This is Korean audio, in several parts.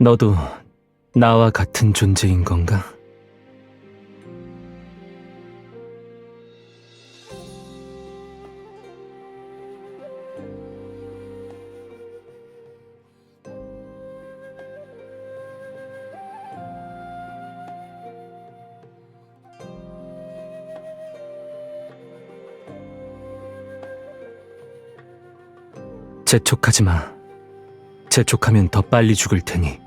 너도 나와 같은 존재인 건가? 재촉하지 마. 재촉하면 더 빨리 죽을 테니.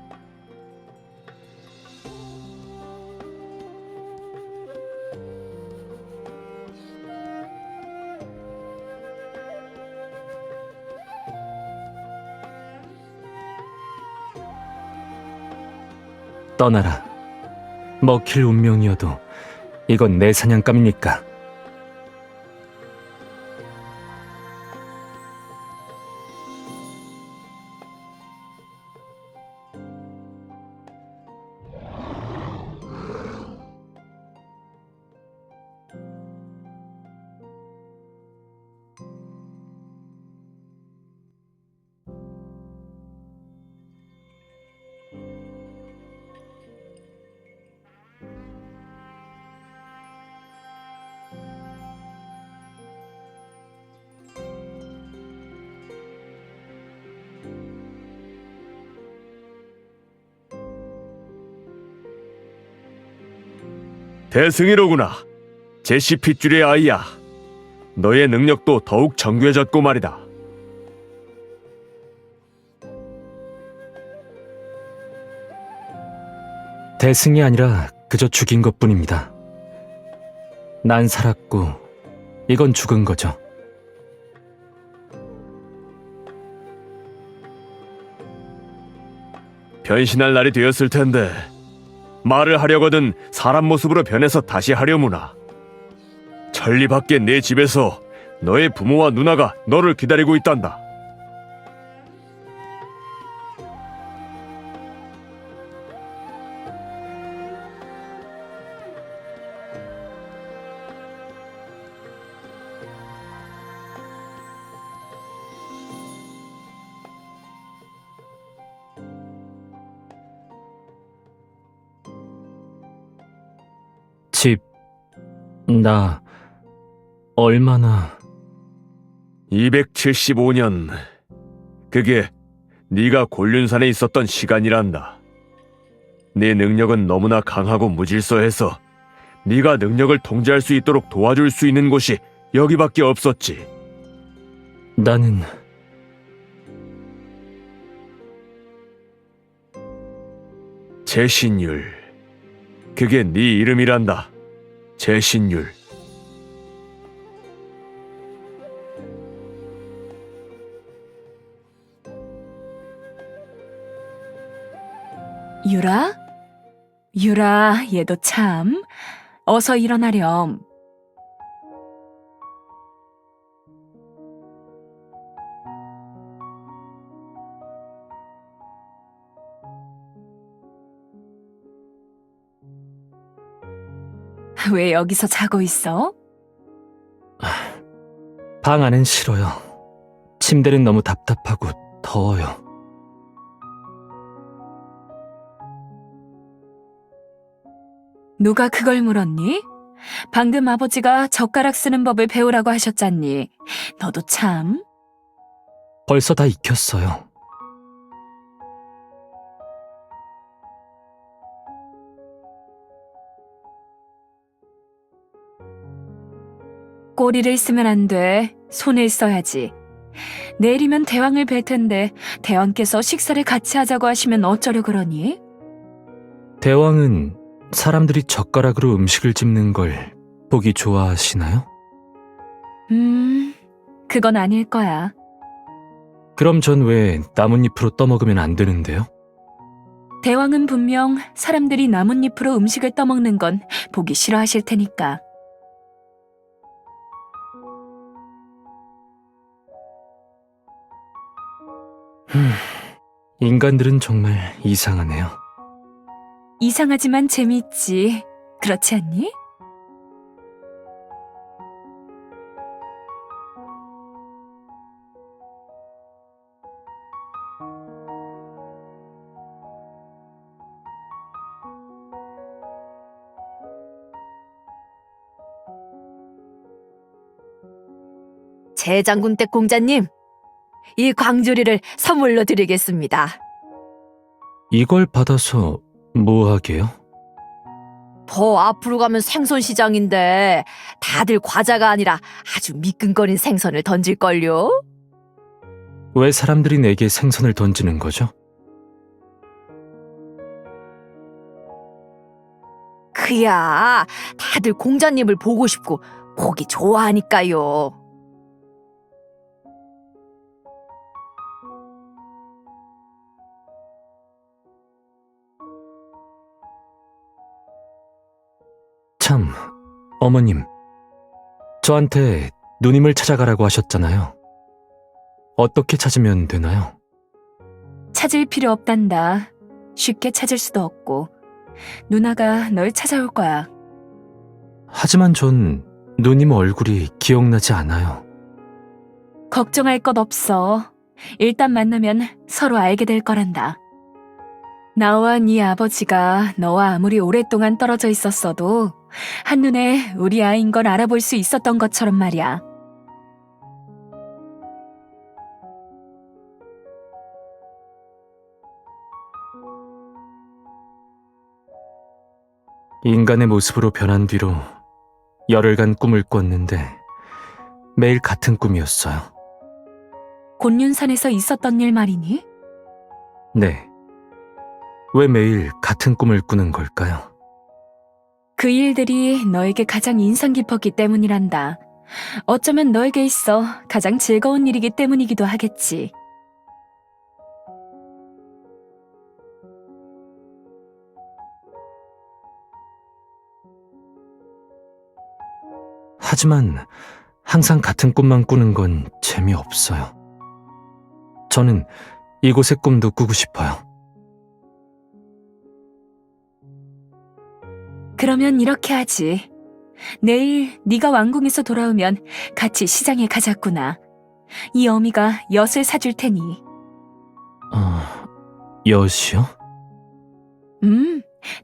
떠나라. 먹힐 운명이어도 이건 내 사냥감이니까. 대승이로구나. 제시 핏줄의 아이야. 너의 능력도 더욱 정교해졌고 말이다. 대승이 아니라 그저 죽인 것뿐입니다. 난 살았고 이건 죽은 거죠. 변신할 날이 되었을 텐데 말을 하려거든 사람 모습으로 변해서 다시 하려무나. 천리 밖에 내 집에서 너의 부모와 누나가 너를 기다리고 있단다. 집, 나 얼마나... 275년. 그게 네가 곤륜산에 있었던 시간이란다. 네 능력은 너무나 강하고 무질서해서 네가 능력을 통제할 수 있도록 도와줄 수 있는 곳이 여기밖에 없었지. 나는... 재신율. 그게 네 이름이란다. 재신율. 유라? 유라, 얘도 참. 어서 일어나렴. 왜 여기서 자고 있어? 방 안은 싫어요. 침대는 너무 답답하고 더워요. 누가 그걸 물었니? 방금 아버지가 젓가락 쓰는 법을 배우라고 하셨잖니. 너도 참. 벌써 다 익혔어요. 꼬리를 쓰면 안 돼. 손을 써야지. 내일이면 대왕을 뵐 텐데 대왕께서 식사를 같이 하자고 하시면 어쩌려 그러니? 대왕은 사람들이 젓가락으로 음식을 집는 걸 보기 좋아하시나요? 그건 아닐 거야. 그럼 전 왜 나뭇잎으로 떠먹으면 안 되는데요? 대왕은 분명 사람들이 나뭇잎으로 음식을 떠먹는 건 보기 싫어하실 테니까. 인간들은 정말 이상하네요. 이상하지만 재미있지. 그렇지 않니? 제장군댁 공자님, 이 광주리를 선물로 드리겠습니다. 이걸 받아서 뭐 하게요? 더 앞으로 가면 생선 시장인데 다들 과자가 아니라 아주 미끈거린 생선을 던질걸요? 왜 사람들이 내게 생선을 던지는 거죠? 그야, 다들 공자님을 보고 싶고 보기 좋아하니까요. 참, 어머님. 저한테 누님을 찾아가라고 하셨잖아요. 어떻게 찾으면 되나요? 찾을 필요 없단다. 쉽게 찾을 수도 없고. 누나가 널 찾아올 거야. 하지만 전 누님 얼굴이 기억나지 않아요. 걱정할 것 없어. 일단 만나면 서로 알게 될 거란다. 나와 네 아버지가 너와 아무리 오랫동안 떨어져 있었어도 한눈에 우리 아이인 걸 알아볼 수 있었던 것처럼 말이야. 인간의 모습으로 변한 뒤로 열흘간 꿈을 꿨는데 매일 같은 꿈이었어요. 곤륜산에서 있었던 일 말이니? 네. 왜 매일 같은 꿈을 꾸는 걸까요? 그 일들이 너에게 가장 인상 깊었기 때문이란다. 어쩌면 너에게 있어 가장 즐거운 일이기 때문이기도 하겠지. 하지만 항상 같은 꿈만 꾸는 건 재미없어요. 저는 이곳의 꿈도 꾸고 싶어요. 그러면 이렇게 하지. 내일 네가 왕궁에서 돌아오면 같이 시장에 가자꾸나. 이 어미가 엿을 사줄 테니. 엿이요?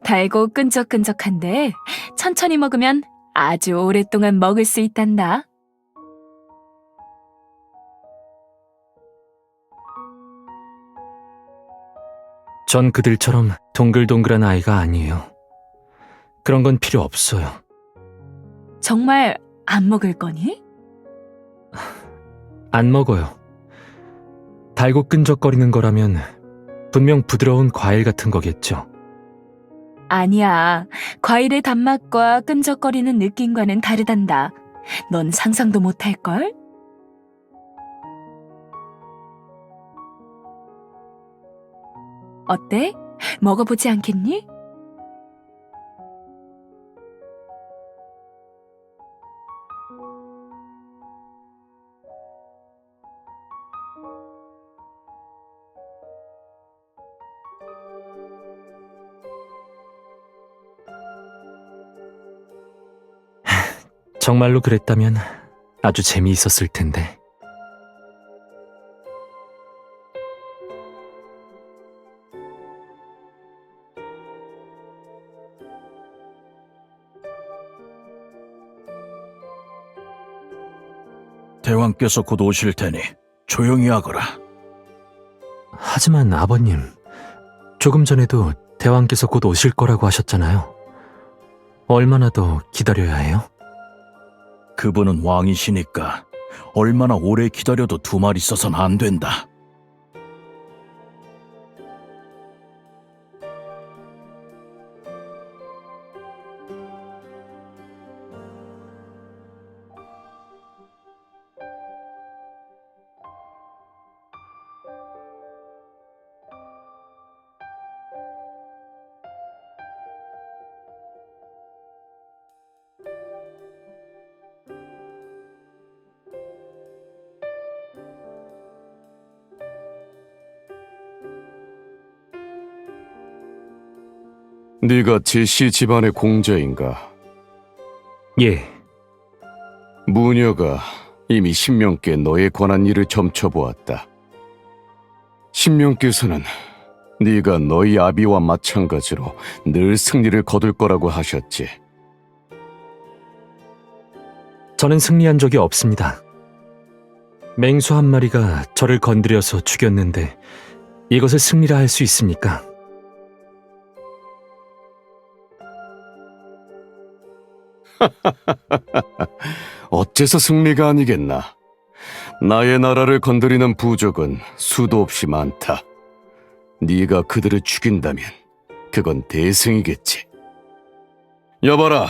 달고 끈적끈적한데 천천히 먹으면 아주 오랫동안 먹을 수 있단다. 전 그들처럼 동글동글한 아이가 아니에요. 그런 건 필요 없어요. 정말 안 먹을 거니? 안 먹어요. 달고 끈적거리는 거라면 분명 부드러운 과일 같은 거겠죠. 아니야. 과일의 단맛과 끈적거리는 느낌과는 다르단다. 넌 상상도 못할걸? 어때? 먹어보지 않겠니? 정말로 그랬다면 아주 재미있었을 텐데. 대왕께서 곧 오실 테니 조용히 하거라. 하지만 아버님, 조금 전에도 대왕께서 곧 오실 거라고 하셨잖아요. 얼마나 더 기다려야 해요? 그분은 왕이시니까 얼마나 오래 기다려도 두 말 있어선 안 된다. 네가 제시 집안의 공자인가? 예, 무녀가 이미 신명께 너에 관한 일을 점쳐보았다. 신명께서는 네가 너희 아비와 마찬가지로 늘 승리를 거둘 거라고 하셨지. 저는 승리한 적이 없습니다. 맹수 한 마리가 저를 건드려서 죽였는데 이것을 승리라 할 수 있습니까? 어째서 승리가 아니겠나? 나의 나라를 건드리는 부족은 수도 없이 많다. 네가 그들을 죽인다면 그건 대승이겠지. 여봐라.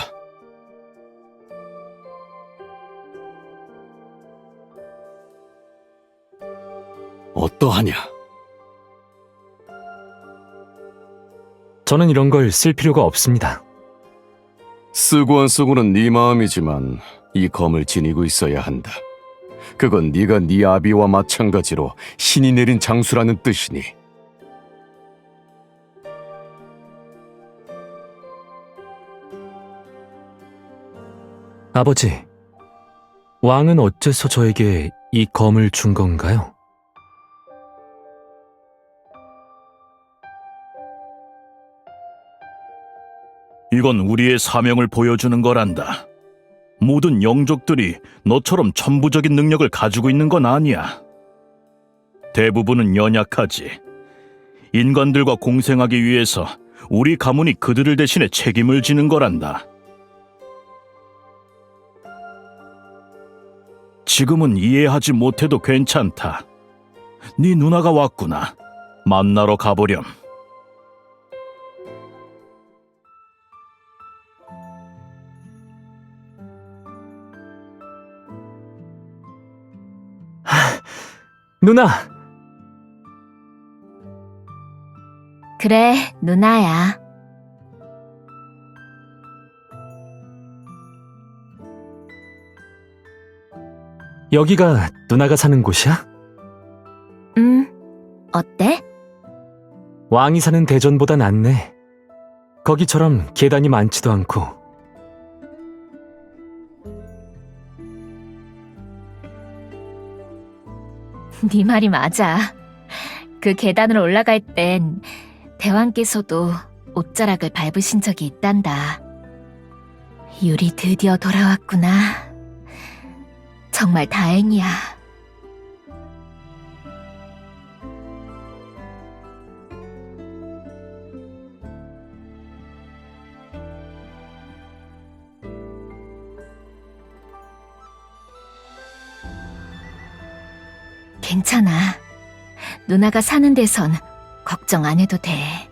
어떠하냐? 저는 이런 걸 쓸 필요가 없습니다. 쓰고 안 쓰고는 네 마음이지만 이 검을 지니고 있어야 한다. 그건 네가 네 아비와 마찬가지로 신이 내린 장수라는 뜻이니. 아버지, 왕은 어째서 저에게 이 검을 준 건가요? 이건 우리의 사명을 보여주는 거란다. 모든 영족들이 너처럼 천부적인 능력을 가지고 있는 건 아니야. 대부분은 연약하지. 인간들과 공생하기 위해서 우리 가문이 그들을 대신해 책임을 지는 거란다. 지금은 이해하지 못해도 괜찮다. 네 누나가 왔구나. 만나러 가보렴. 누나! 그래, 누나야. 여기가 누나가 사는 곳이야? 어때? 왕이 사는 대전보다 낫네. 거기처럼 계단이 많지도 않고. 네 말이 맞아. 그 계단을 올라갈 땐 대왕께서도 옷자락을 밟으신 적이 있단다. 유리 드디어 돌아왔구나. 정말 다행이야. 괜찮아. 누나가 사는 데선 걱정 안 해도 돼.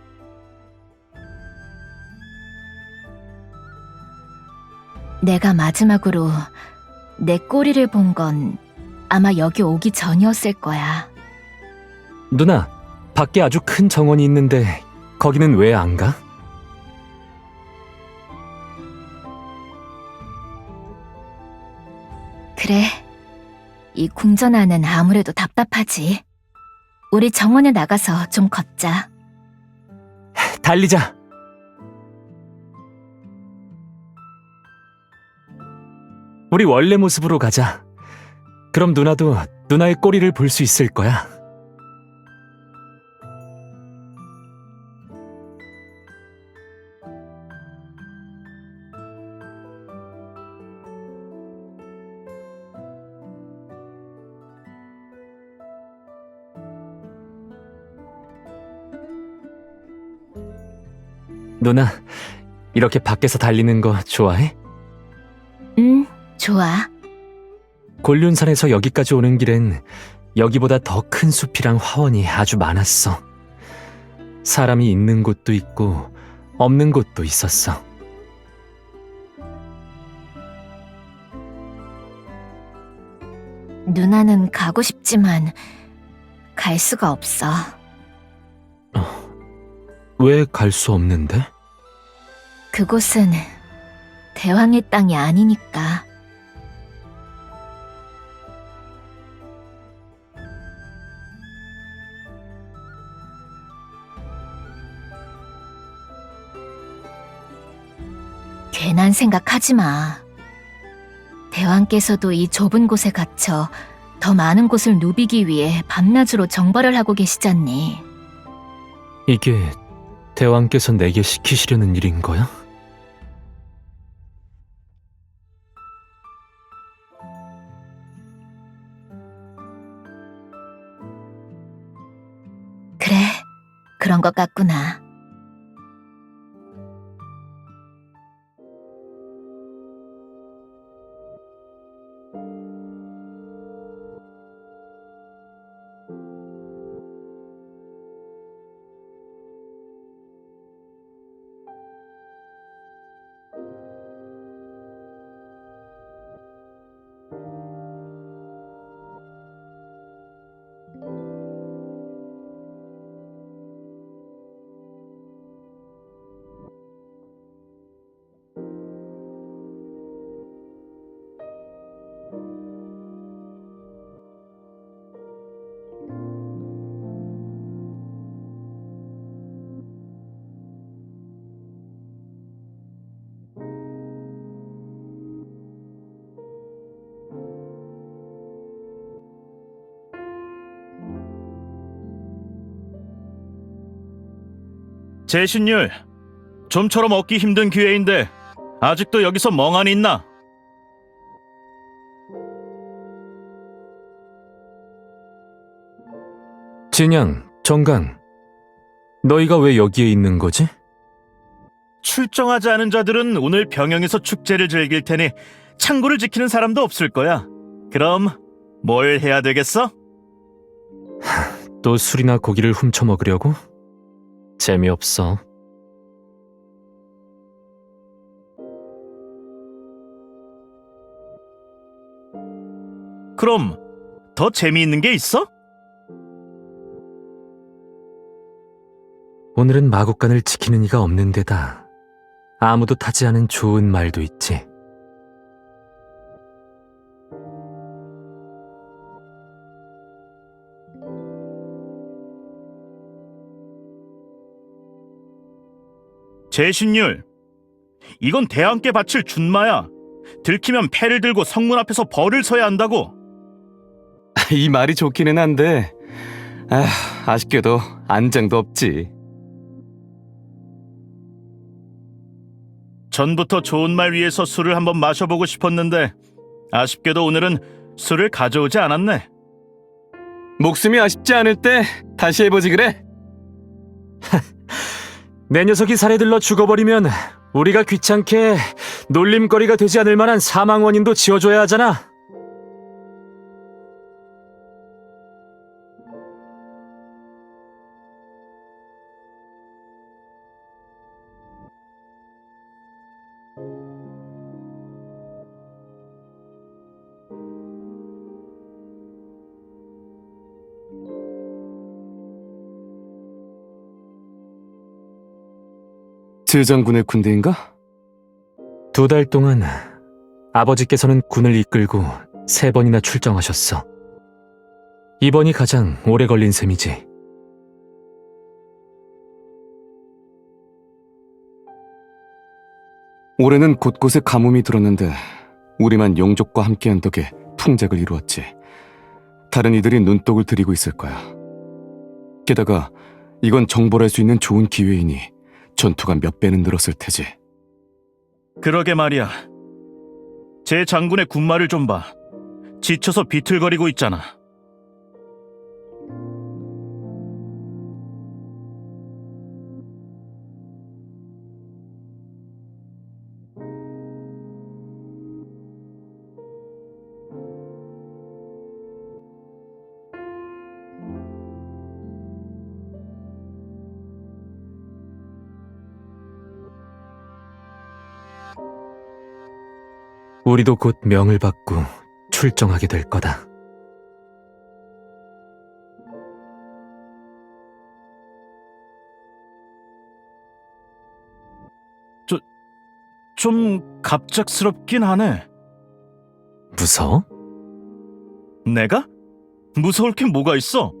내가 마지막으로 내 꼬리를 본 건 아마 여기 오기 전이었을 거야. 누나, 밖에 아주 큰 정원이 있는데 거기는 왜 안 가? 그래. 이 궁전 안은 아무래도 답답하지. 우리 정원에 나가서 좀 걷자. 달리자! 우리 원래 모습으로 가자. 그럼 누나도 누나의 꼬리를 볼 수 있을 거야. 누나, 이렇게 밖에서 달리는 거 좋아해? 좋아. 곤륜산에서 여기까지 오는 길엔 여기보다 더 큰 숲이랑 화원이 아주 많았어. 사람이 있는 곳도 있고 없는 곳도 있었어. 누나는 가고 싶지만 갈 수가 없어. 왜 갈 수 없는데? 그곳은 대왕의 땅이 아니니까. 괜한 생각하지 마. 대왕께서도 이 좁은 곳에 갇혀 더 많은 곳을 누비기 위해 밤낮으로 정벌을 하고 계시잖니. 이게 대왕께서 내게 시키시려는 일인 거야? 것 같구나. 제신율, 좀처럼 얻기 힘든 기회인데 아직도 여기서 멍하니 있나? 진양, 정강, 너희가 왜 여기에 있는 거지? 출정하지 않은 자들은 오늘 병영에서 축제를 즐길 테니 창고를 지키는 사람도 없을 거야. 그럼 뭘 해야 되겠어? 또 술이나 고기를 훔쳐 먹으려고? 재미없어. 그럼 더 재미있는 게 있어? 오늘은 마곡간을 지키는 이가 없는 데다 아무도 타지 않은 좋은 말도 있지. 제신율, 이건 대왕께 바칠 준마야. 들키면 패를 들고 성문 앞에서 벌을 서야 한다고. 이 말이 좋기는 한데 아쉽게도 안장도 없지. 전부터 좋은 말 위해서 술을 한번 마셔보고 싶었는데 아쉽게도 오늘은 술을 가져오지 않았네. 목숨이 아쉽지 않을 때 다시 해보지 그래? 내 녀석이 살해들러 죽어버리면 우리가 귀찮게 놀림거리가 되지 않을 만한 사망 원인도 지어줘야 하잖아. 제장군의 군대인가? 2달 동안 아버지께서는 군을 이끌고 3번이나 출정하셨어. 이번이 가장 오래 걸린 셈이지. 올해는 곳곳에 가뭄이 들었는데 우리만 용족과 함께한 덕에 풍작을 이루었지. 다른 이들이 눈독을 들이고 있을 거야. 게다가 이건 정벌할 수 있는 좋은 기회이니 전투가 몇 배는 늘었을 테지. 그러게 말이야. 제 장군의 군마를 좀 봐. 지쳐서 비틀거리고 있잖아. 우리도 곧 명을 받고 출정하게 될 거다. 좀 갑작스럽긴 하네. 무서워? 내가? 무서울 게 뭐가 있어?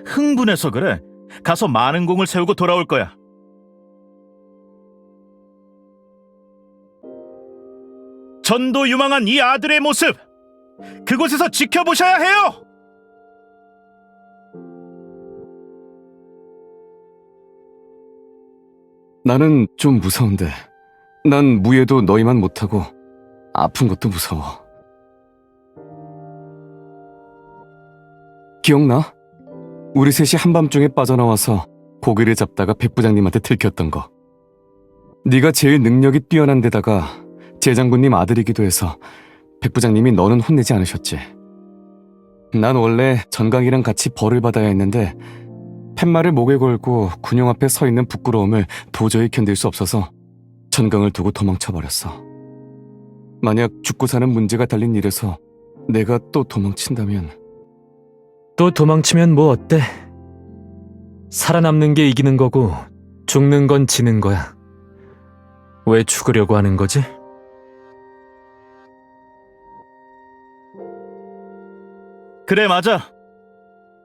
흥분해서 그래. 가서 많은 공을 세우고 돌아올 거야. 전도 유망한 이 아들의 모습! 그곳에서 지켜보셔야 해요! 나는 좀 무서운데. 난 무예도 너희만 못하고 아픈 것도 무서워. 기억나? 우리 셋이 한밤중에 빠져나와서 고기를 잡다가 백 부장님한테 들켰던 거. 네가 제일 능력이 뛰어난 데다가 제장군님 아들이기도 해서 백 부장님이 너는 혼내지 않으셨지. 난 원래 전강이랑 같이 벌을 받아야 했는데 팻말을 목에 걸고 군용 앞에 서 있는 부끄러움을 도저히 견딜 수 없어서 전강을 두고 도망쳐버렸어. 만약 죽고 사는 문제가 달린 일에서 내가 또 도망친다면 또 도망치면 뭐 어때? 살아남는 게 이기는 거고 죽는 건 지는 거야. 왜 죽으려고 하는 거지? 그래, 맞아.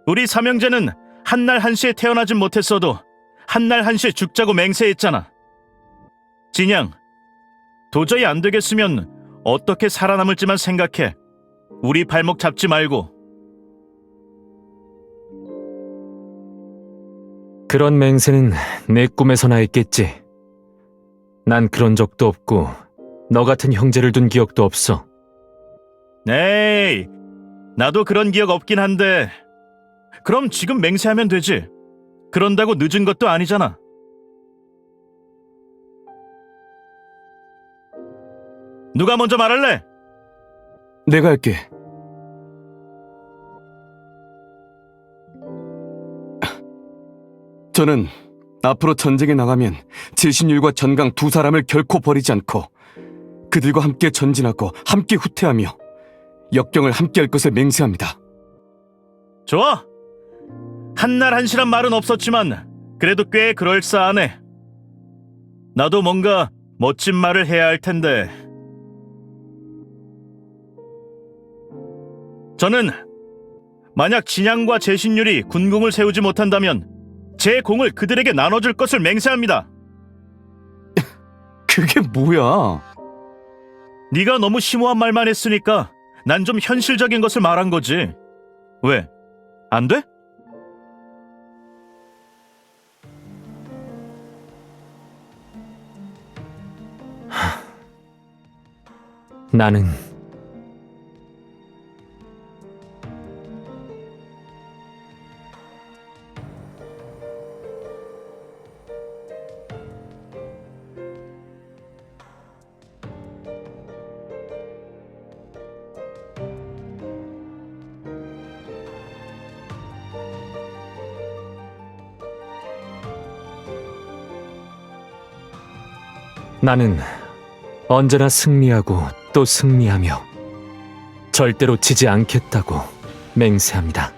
우리 삼형제는 한날 한시에 태어나진 못했어도 한날 한시에 죽자고 맹세했잖아. 진양, 도저히 안 되겠으면 어떻게 살아남을지만 생각해. 우리 발목 잡지 말고. 그런 맹세는 내 꿈에서나 했겠지. 난 그런 적도 없고 너 같은 형제를 둔 기억도 없어. 에이, 나도 그런 기억 없긴 한데 그럼 지금 맹세하면 되지. 그런다고 늦은 것도 아니잖아. 누가 먼저 말할래? 내가 할게. 저는 앞으로 전쟁에 나가면 제신율과 전강 두 사람을 결코 버리지 않고 그들과 함께 전진하고 함께 후퇴하며 역경을 함께 할 것을 맹세합니다. 좋아. 한날 한시란 말은 없었지만 그래도 꽤 그럴싸하네. 나도 뭔가 멋진 말을 해야 할 텐데. 저는 만약 진양과 제신율이 군궁을 세우지 못한다면 제 공을 그들에게 나눠줄 것을 맹세합니다. 그게 뭐야? 네가 너무 심오한 말만 했으니까 난 좀 현실적인 것을 말한 거지. 왜? 안 돼? 나는 나는 언제나 승리하고 또 승리하며 절대로 지지 않겠다고 맹세합니다.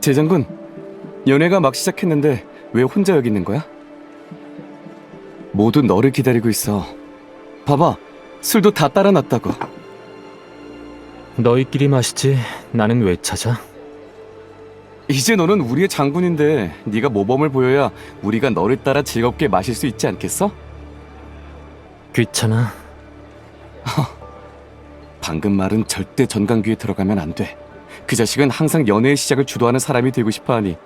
제장군, 연애가 막 시작했는데 왜 혼자 여기 있는 거야? 모두 너를 기다리고 있어. 봐봐, 술도 다 따라놨다고. 너희끼리 마시지 나는 왜 찾아? 이제 너는 우리의 장군인데 네가 모범을 보여야 우리가 너를 따라 즐겁게 마실 수 있지 않겠어? 귀찮아. 방금 말은 절대 전강규에 들어가면 안 돼. 그 자식은 항상 연애의 시작을 주도하는 사람이 되고 싶어하니.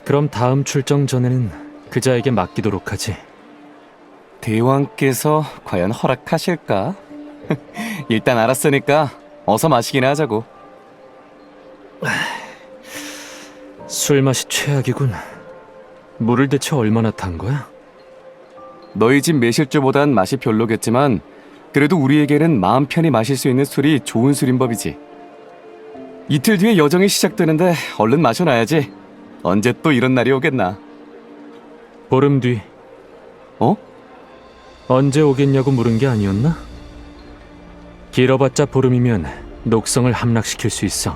그럼 다음 출정 전에는 그자에게 맡기도록 하지. 대왕께서 과연 허락하실까? 일단 알았으니까 어서 마시기나 하자고. 술 맛이 최악이군. 물을 대체 얼마나 탄 거야? 너희 집 매실주보단 맛이 별로겠지만 그래도 우리에게는 마음 편히 마실 수 있는 술이 좋은 술인 법이지. 이틀 뒤에 여정이 시작되는데 얼른 마셔놔야지. 언제 또 이런 날이 오겠나. 보름 뒤. 어? 언제 오겠냐고 물은 게 아니었나? 길어봤자 보름이면 녹성을 함락시킬 수 있어.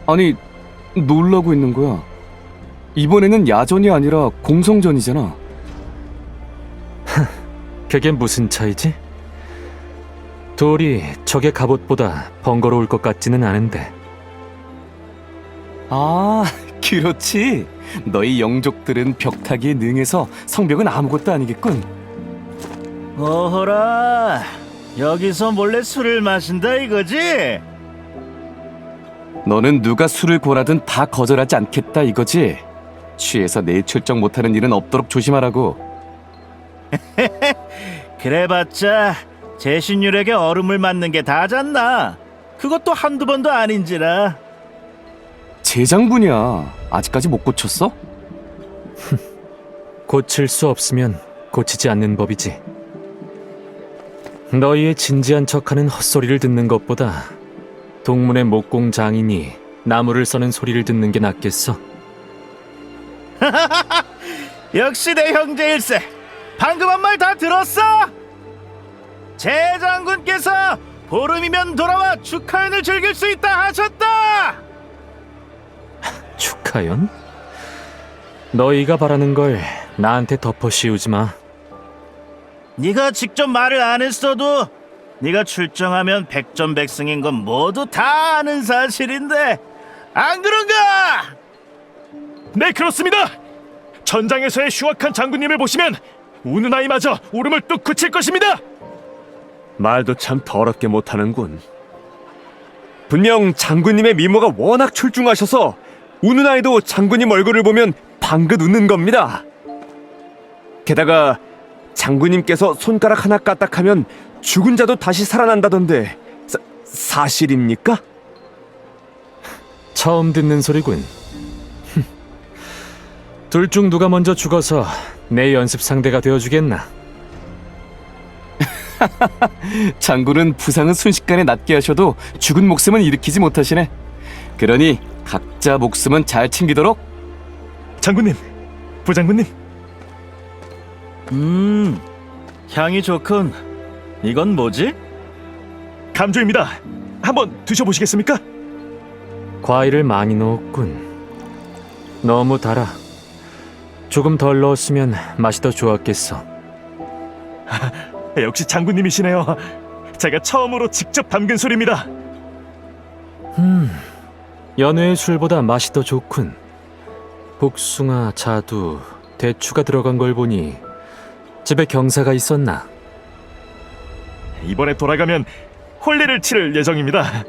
아니, 놀라고 있는 거야. 이번에는 야전이 아니라 공성전이잖아. 그게 무슨 차이지? 돌이 적의 갑옷보다 번거로울 것 같지는 않은데. 아, 그렇지. 너희 영족들은 벽타기에 능해서 성벽은 아무것도 아니겠군. 어허라, 여기서 몰래 술을 마신다 이거지? 너는 누가 술을 고라든 다 거절하지 않겠다 이거지? 취해서 뇌출정 못하는 일은 없도록 조심하라고. 그래봤자 제신율에게 얼음을 맞는 게 다잖나. 그것도 한두 번도 아닌지라. 재장군이야. 아직까지 못 고쳤어? 고칠 수 없으면 고치지 않는 법이지. 너희의 진지한 척하는 헛소리를 듣는 것보다 동문의 목공 장인이 나무를 써는 소리를 듣는 게 낫겠어. 역시 내 형제일세. 방금 한 말 다 들었어? 제장군께서 보름이면 돌아와 축하연을 즐길 수 있다 하셨다. 축하연? 너희가 바라는 걸 나한테 덮어 씌우지 마. 네가 직접 말을 안 했어도 네가 출정하면 백전백승인 건 모두 다 아는 사실인데 안 그런가? 네, 그렇습니다. 전장에서의 흉악한 장군님을 보시면 우는 아이마저 울음을 뚝 그칠 것입니다. 말도 참 더럽게 못하는군. 분명 장군님의 미모가 워낙 출중하셔서 우는 아이도 장군님 얼굴을 보면 방긋 웃는 겁니다. 게다가 장군님께서 손가락 하나 까딱하면 죽은 자도 다시 살아난다던데 사실입니까? 처음 듣는 소리군. 둘 중 누가 먼저 죽어서 내 연습 상대가 되어주겠나? 장군은 부상은 순식간에 낫게 하셔도 죽은 목숨은 일으키지 못하시네. 그러니 각자 목숨은 잘 챙기도록. 장군님, 부장군님. 향이 좋군. 이건 뭐지? 감조입니다. 한번 드셔보시겠습니까? 과일을 많이 넣었군. 너무 달아. 조금 덜 넣었으면 맛이 더 좋았겠어. 역시 장군님이시네요. 제가 처음으로 직접 담근 술입니다. 연회의 술보다 맛이 더 좋군. 복숭아, 자두, 대추가 들어간 걸 보니 집에 경사가 있었나? 이번에 돌아가면 홀례를 치를 예정입니다.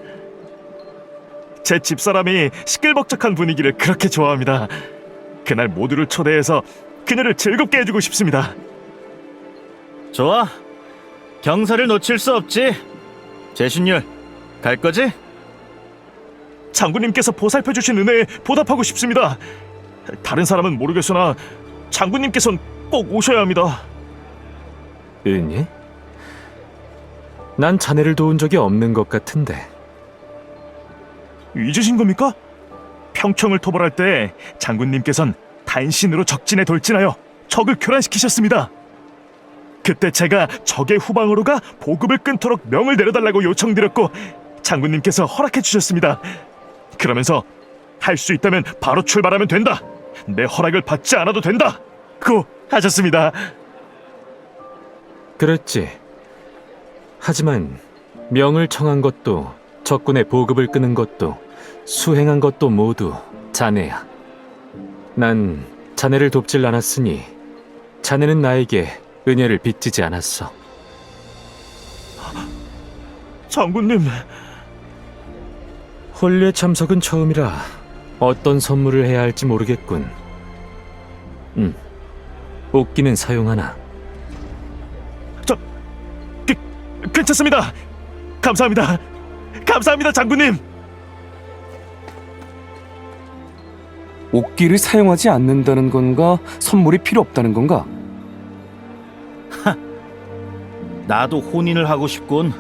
제 집사람이 시끌벅적한 분위기를 그렇게 좋아합니다. 그날 모두를 초대해서 그녀를 즐겁게 해주고 싶습니다. 좋아. 경사를 놓칠 수 없지. 제신율, 갈 거지? 장군님께서 보살펴주신 은혜에 보답하고 싶습니다. 다른 사람은 모르겠으나 장군님께서는 꼭 오셔야 합니다. 은희? 난 자네를 도운 적이 없는 것 같은데. 잊으신 겁니까? 평청을 토벌할 때 장군님께선 단신으로 적진에 돌진하여 적을 교란시키셨습니다. 그때 제가 적의 후방으로 가 보급을 끊도록 명을 내려달라고 요청드렸고 장군님께서 허락해 주셨습니다. 그러면서 할 수 있다면 바로 출발하면 된다. 내 허락을 받지 않아도 된다. 고 하셨습니다. 그랬지. 하지만 명을 청한 것도 적군의 보급을 끄는 것도 수행한 것도 모두 자네야. 난 자네를 돕질 않았으니 자네는 나에게 은혜를 빚지지 않았어. 장군님, 홀례 참석은 처음이라 어떤 선물을 해야 할지 모르겠군. 옷기는 사용하나? 괜찮습니다. 감사합니다. 감사합니다, 장군님. 옥기를 사용하지 않는다는 건가? 선물이 필요 없다는 건가? 나도 혼인을 하고 싶군.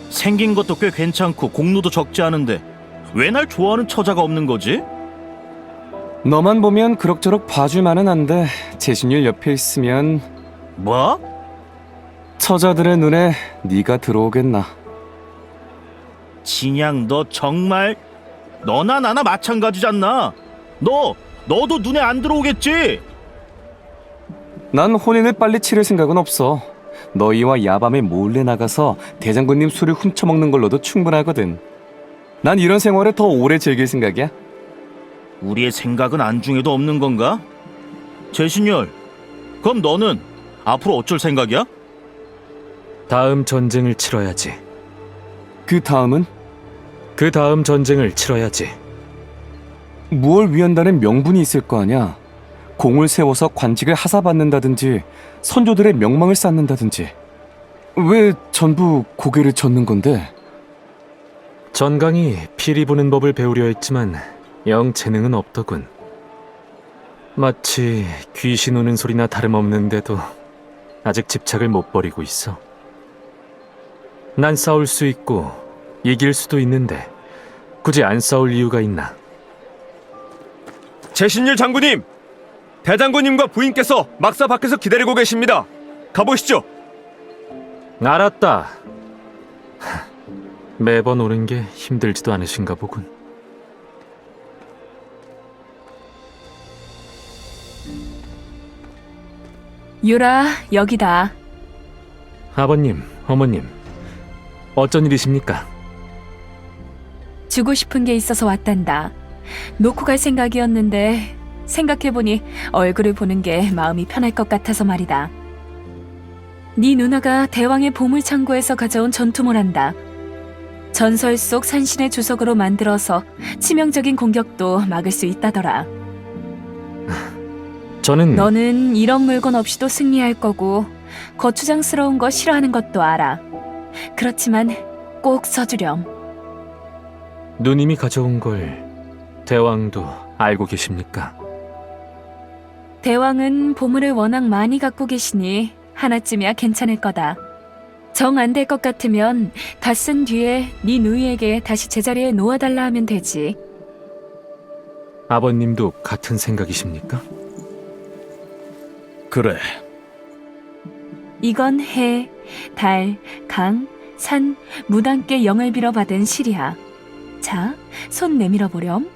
생긴 것도 꽤 괜찮고 공로도 적지 않은데 왜 날 좋아하는 처자가 없는 거지? 너만 보면 그럭저럭 봐줄만은 한데 제신율 옆에 있으면 뭐? 처자들의 눈에 네가 들어오겠나. 진양, 너 정말 너나 나나 마찬가지잖아. 너 너도 눈에 안 들어오겠지? 난 혼인을 빨리 치를 생각은 없어. 너희와 야밤에 몰래 나가서 대장군님 술을 훔쳐먹는 걸로도 충분하거든. 난 이런 생활을 더 오래 즐길 생각이야. 우리의 생각은 안중에도 없는 건가? 제신열, 그럼 너는 앞으로 어쩔 생각이야? 다음 전쟁을 치러야지. 그 다음은 그 다음 전쟁을 치러야지. 무얼 위한다는 명분이 있을 거 아냐. 공을 세워서 관직을 하사받는다든지 선조들의 명망을 쌓는다든지. 왜 전부 고개를 젓는 건데? 전강이 피리 부는 법을 배우려 했지만 영 재능은 없더군. 마치 귀신 우는 소리나 다름없는데도 아직 집착을 못 버리고 있어. 난 싸울 수 있고 이길 수도 있는데 굳이 안 싸울 이유가 있나? 제신율 장군님! 대장군님과 부인께서 막사 밖에서 기다리고 계십니다. 가보시죠. 알았다. 매번 오는 게 힘들지도 않으신가 보군. 유라, 여기다. 아버님, 어머님, 어쩐 일이십니까? 주고 싶은 게 있어서 왔단다. 놓고 갈 생각이었는데 생각해보니 얼굴을 보는 게 마음이 편할 것 같아서 말이다. 네 누나가 대왕의 보물창고에서 가져온 전투모란다. 전설 속 산신의 주석으로 만들어서 치명적인 공격도 막을 수 있다더라. 저는 너는 이런 물건 없이도 승리할 거고 거추장스러운 거 싫어하는 것도 알아. 그렇지만 꼭 써주렴. 누님이 가져온 걸 대왕도 알고 계십니까? 대왕은 보물을 워낙 많이 갖고 계시니 하나쯤이야 괜찮을 거다. 정 안 될 것 같으면 다 쓴 뒤에 네 누이에게 다시 제자리에 놓아달라 하면 되지. 아버님도 같은 생각이십니까? 그래, 이건 해, 달, 강, 산, 무당께 영을 빌어 받은 실이야. 자, 손 내밀어 보렴.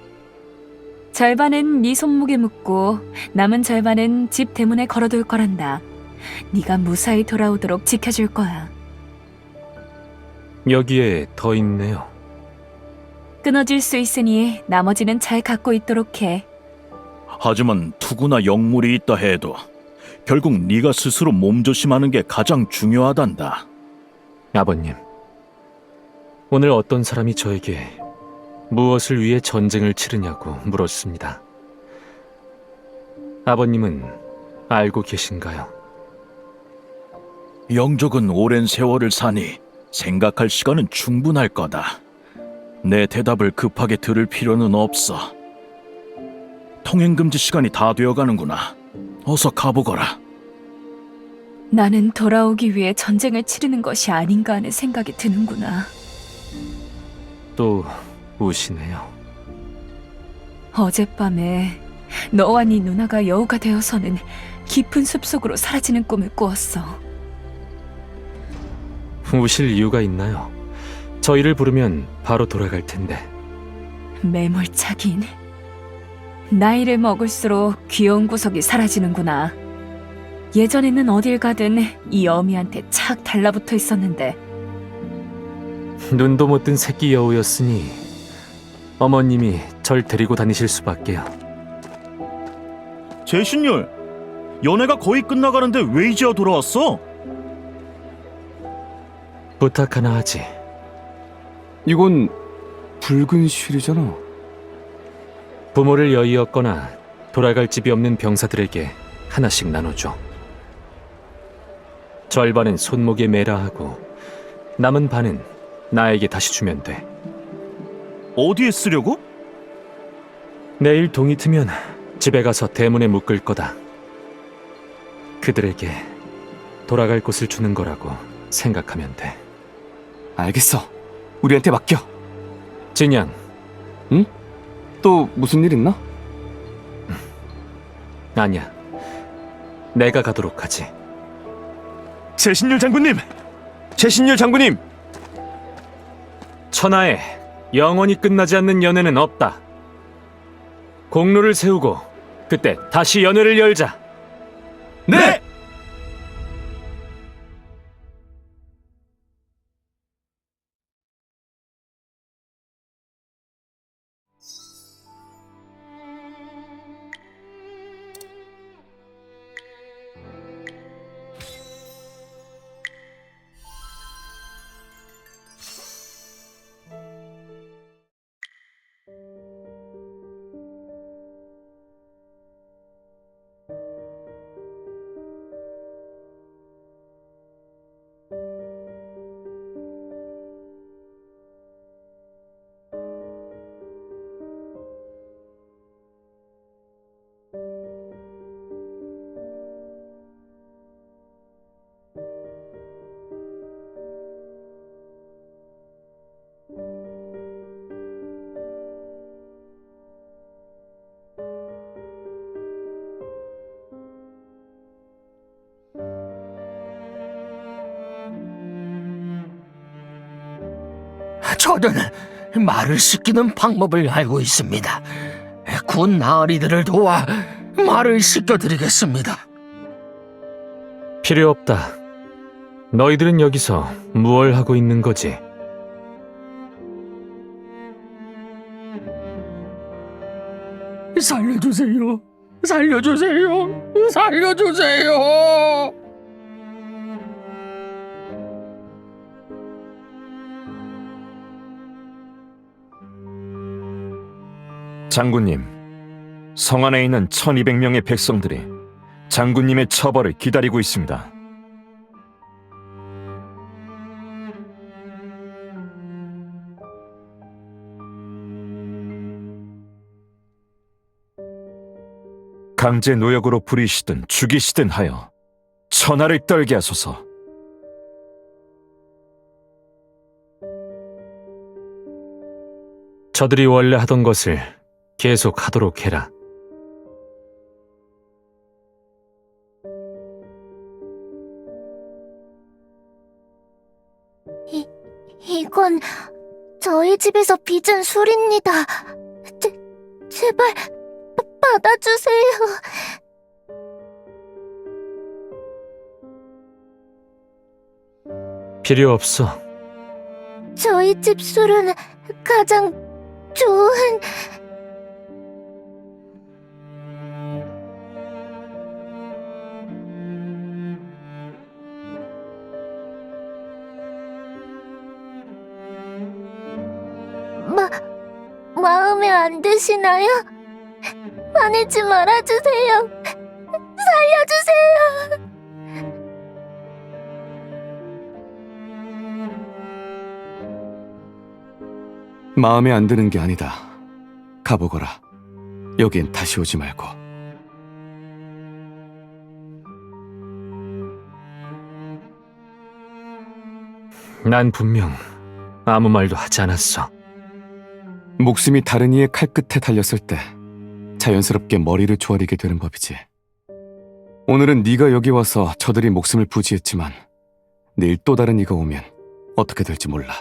절반은 네 손목에 묶고 남은 절반은 집 대문에 걸어둘 거란다. 네가 무사히 돌아오도록 지켜줄 거야. 여기에 더 있네요. 끊어질 수 있으니 나머지는 잘 갖고 있도록 해. 하지만 투구나 역물이 있다 해도 결국 네가 스스로 몸조심하는 게 가장 중요하단다. 아버님, 오늘 어떤 사람이 저에게 무엇을 위해 전쟁을 치르냐고 물었습니다. 아버님은 알고 계신가요? 영족은 오랜 세월을 사니 생각할 시간은 충분할 거다. 내 대답을 급하게 들을 필요는 없어. 통행금지 시간이 다 되어가는구나. 어서 가보거라. 나는 돌아오기 위해 전쟁을 치르는 것이 아닌가 하는 생각이 드는구나. 또 우시네요. 어젯밤에 너와 네 누나가 여우가 되어서는 깊은 숲속으로 사라지는 꿈을 꾸었어. 우실 이유가 있나요? 저희를 부르면 바로 돌아갈 텐데. 매몰차긴. 나이를 먹을수록 귀여운 구석이 사라지는구나. 예전에는 어딜 가든 이 어미한테 착 달라붙어 있었는데 눈도 못 뜬 새끼 여우였으니 어머님이 절 데리고 다니실 수밖에요. 제신율, 연애가 거의 끝나가는데 왜 이제야 돌아왔어? 부탁 하나 하지. 이건 붉은 실이잖아. 부모를 여의었거나 돌아갈 집이 없는 병사들에게 하나씩 나눠줘. 절반은 손목에 매라 하고 남은 반은 나에게 다시 주면 돼. 어디에 쓰려고? 내일 동이 트면 집에 가서 대문에 묶을 거다. 그들에게 돌아갈 곳을 주는 거라고 생각하면 돼. 알겠어. 우리한테 맡겨. 진양, 또 무슨 일 있나? 아니야. 내가 가도록 하지. 제신율 장군님! 제신율 장군님! 천하에 영원히 끝나지 않는 연애는 없다. 공로를 세우고 그때 다시 연회를 열자. 네! 저는 말을 씻기는 방법을 알고 있습니다. 군 나으리들을 도와 말을 씻겨드리겠습니다. 필요 없다. 너희들은 여기서 무얼 하고 있는 거지? 살려주세요. 살려주세요. 살려주세요. 장군님, 성 안에 있는 1200명의 백성들이 장군님의 처벌을 기다리고 있습니다. 강제 노역으로 부리시든 죽이시든 하여 천하를 떨게 하소서. 저들이 원래 하던 것을 계속 하도록 해라. 이건 저희 집에서 빚은 술입니다. 제발 받아주세요. 필요 없어. 저희 집 술은 가장 좋은... 마음에 안 드시나요? 화내지 말아주세요. 살려주세요. 마음에 안 드는 게 아니다. 가보거라. 여긴 다시 오지 말고. 난 분명 아무 말도 하지 않았어. 목숨이 다른 이의 칼끝에 달렸을 때 자연스럽게 머리를 조아리게 되는 법이지. 오늘은 네가 여기 와서 저들이 목숨을 부지했지만 내일 또 다른 이가 오면 어떻게 될지 몰라.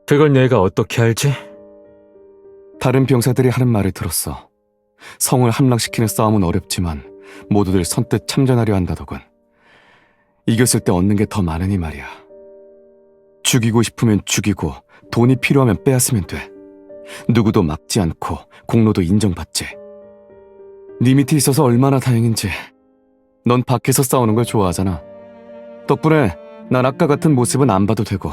그걸 내가 어떻게 알지? 다른 병사들이 하는 말을 들었어. 성을 함락시키는 싸움은 어렵지만 모두들 선뜻 참전하려 한다더군. 이겼을 때 얻는 게 더 많으니 말이야. 죽이고 싶으면 죽이고 돈이 필요하면 빼앗으면 돼. 누구도 막지 않고 공로도 인정받지. 네 밑에 있어서 얼마나 다행인지. 넌 밖에서 싸우는 걸 좋아하잖아. 덕분에 난 아까 같은 모습은 안 봐도 되고.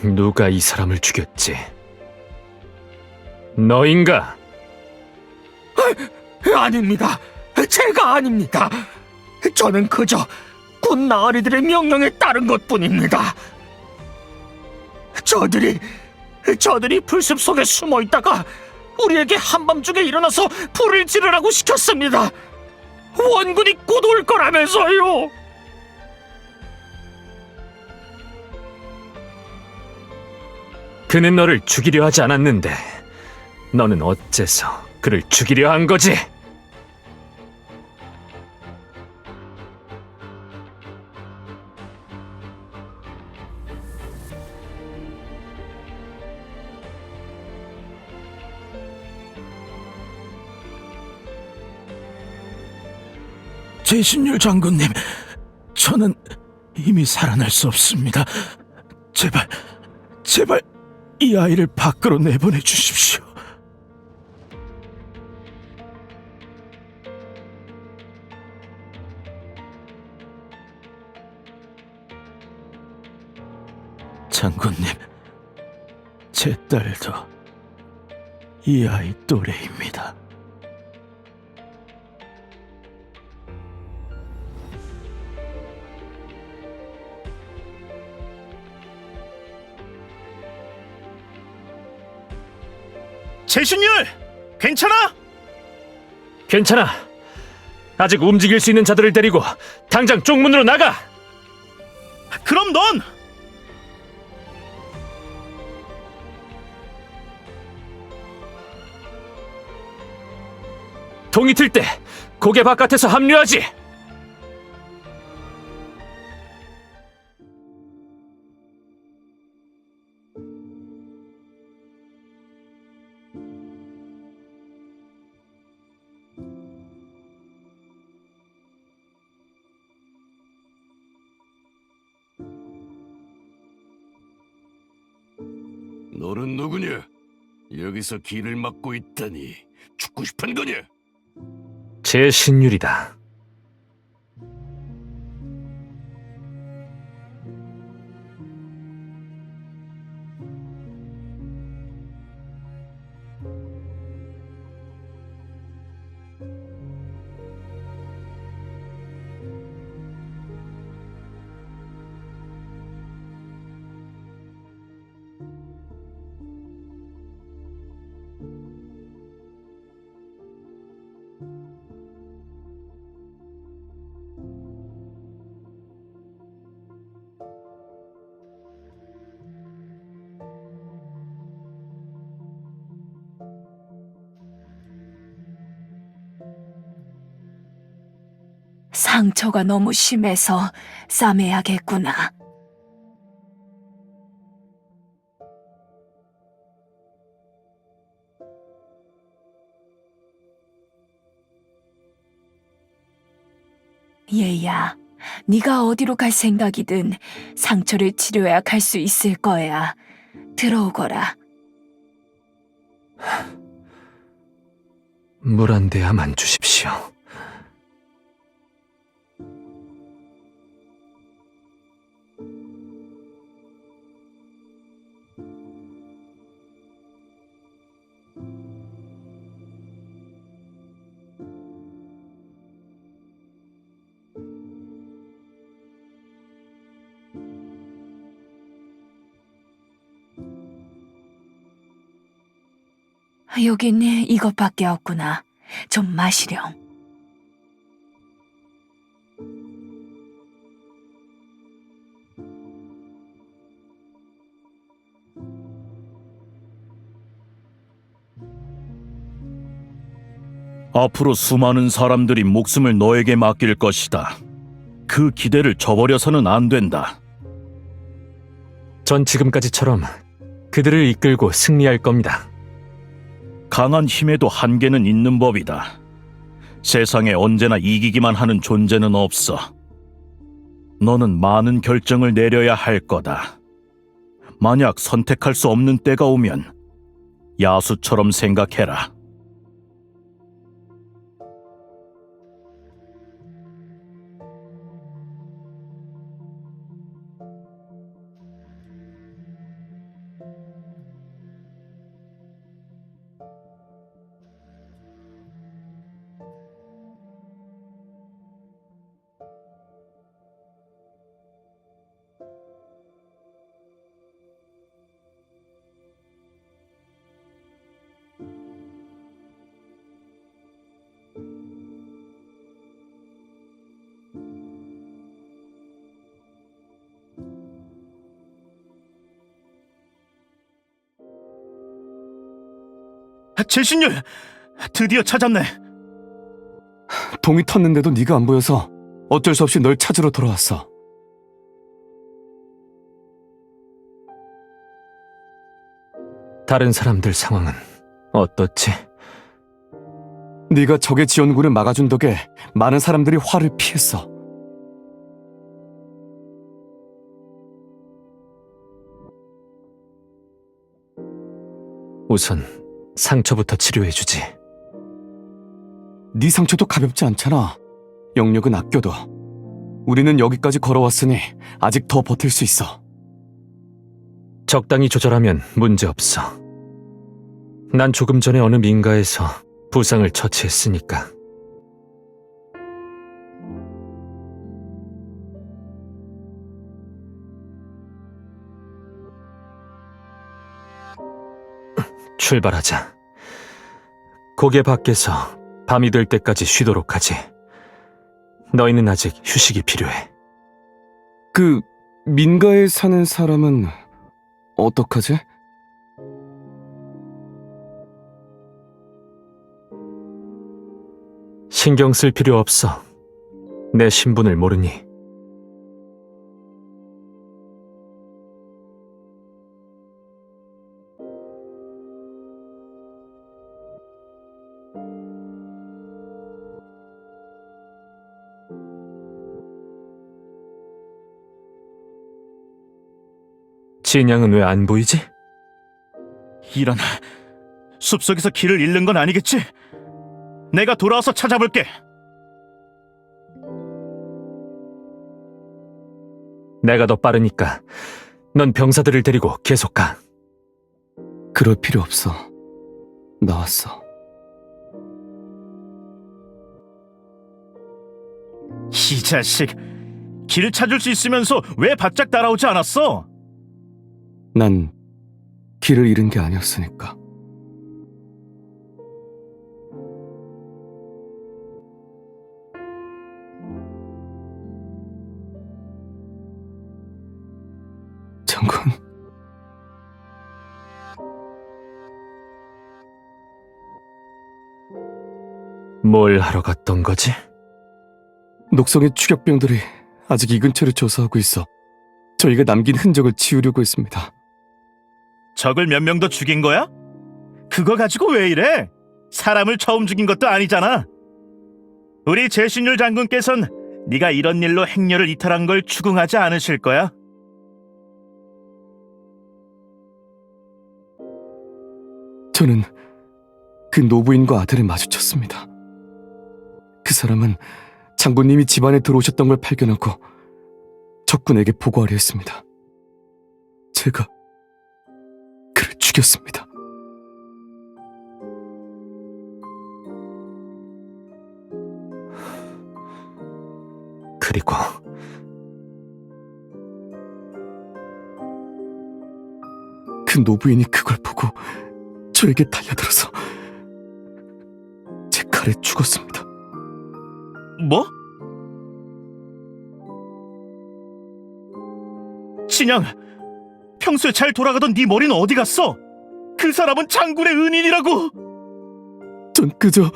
누가 이 사람을 죽였지? 너인가? 아닙니다. 제가 아닙니다. 저는 그저 군 나으리들의 명령에 따른 것뿐입니다. 저들이 불숲 속에 숨어 있다가 우리에게 한밤중에 일어나서 불을 지르라고 시켰습니다. 원군이 곧 올 거라면서요. 그는 너를 죽이려 하지 않았는데 너는 어째서 그를 죽이려 한 거지? 제신율 장군님, 저는 이미 살아날 수 없습니다. 제발 이 아이를 밖으로 내보내 주십시오. 장군님, 제 딸도 이 아이 또래입니다. 제신율! 괜찮아? 괜찮아. 아직 움직일 수 있는 자들을 데리고 당장 쪽문으로 나가. 그럼 넌! 동이 틀 때 고개 바깥에서 합류하지. 너는 누구냐? 여기서 길을 막고 있다니 죽고 싶은 거냐? 제 신율이다. 상처가 너무 심해서 싸매야겠구나. 얘야, 네가 어디로 갈 생각이든 상처를 치료해야 갈 수 있을 거야. 들어오거라. 물 한 대야만 주십시오. 여긴 이것밖에 없구나. 좀 마시렴. 앞으로 수많은 사람들이 목숨을 너에게 맡길 것이다. 그 기대를 저버려서는 안 된다. 전 지금까지처럼 그들을 이끌고 승리할 겁니다. 강한 힘에도 한계는 있는 법이다. 세상에 언제나 이기기만 하는 존재는 없어. 너는 많은 결정을 내려야 할 거다. 만약 선택할 수 없는 때가 오면 야수처럼 생각해라. 제신율 드디어 찾았네. 동이 텄는데도 네가 안 보여서 어쩔 수 없이 널 찾으러 돌아왔어. 다른 사람들 상황은 어떻지? 네가 적의 지원군을 막아준 덕에 많은 사람들이 화를 피했어. 우선 상처부터 치료해주지. 네 상처도 가볍지 않잖아. 영력은 아껴둬. 우리는 여기까지 걸어왔으니 아직 더 버틸 수 있어. 적당히 조절하면 문제없어. 난 조금 전에 어느 민가에서 부상을 처치했으니까. 출발하자. 고개 밖에서 밤이 될 때까지 쉬도록 하지. 너희는 아직 휴식이 필요해. 그 민가에 사는 사람은 어떡하지? 신경 쓸 필요 없어. 내 신분을 모르니. 진양은 왜 안 보이지? 이런, 숲속에서 길을 잃는 건 아니겠지? 내가 돌아와서 찾아볼게. 내가 더 빠르니까 넌 병사들을 데리고 계속 가. 그럴 필요 없어. 나왔어. 이 자식, 길을 찾을 수 있으면서 왜 바짝 따라오지 않았어? 난 길을 잃은 게 아니었으니까. 장군, 뭘 하러 갔던 거지? 녹성의 추격병들이 아직 이 근처를 조사하고 있어. 저희가 남긴 흔적을 지우려고 했습니다. 적을 몇 명 더 죽인 거야? 그거 가지고 왜 이래? 사람을 처음 죽인 것도 아니잖아. 우리 제신율 장군께선 네가 이런 일로 행렬을 이탈한 걸 추궁하지 않으실 거야. 저는 그 노부인과 아들을 마주쳤습니다. 그 사람은 장군님이 집안에 들어오셨던 걸 발견하고 적군에게 보고하려 했습니다. 제가 그를 죽였습니다. 그리고 그 노부인이 그걸 보고 저에게 달려들어서 제 칼에 죽었습니다. 뭐? 진양, 평소에 잘 돌아가던 네 머리는 어디 갔어? 그 사람은 장군의 은인이라고! 전 그저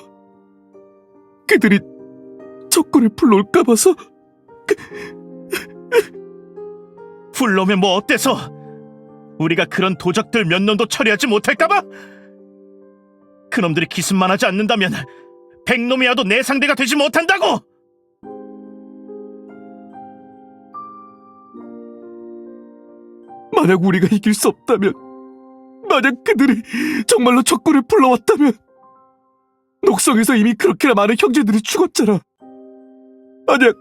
그들이 적군을 불러올까 봐서. 불러오면 뭐 어때서? 우리가 그런 도적들 몇 놈도 처리하지 못할까봐? 그놈들이 기습만 하지 않는다면 100놈이라도 내 상대가 되지 못한다고! 만약 우리가 이길 수 없다면, 만약 그들이 정말로 적군을 불러왔다면, 녹성에서 이미 그렇게나 많은 형제들이 죽었잖아. 만약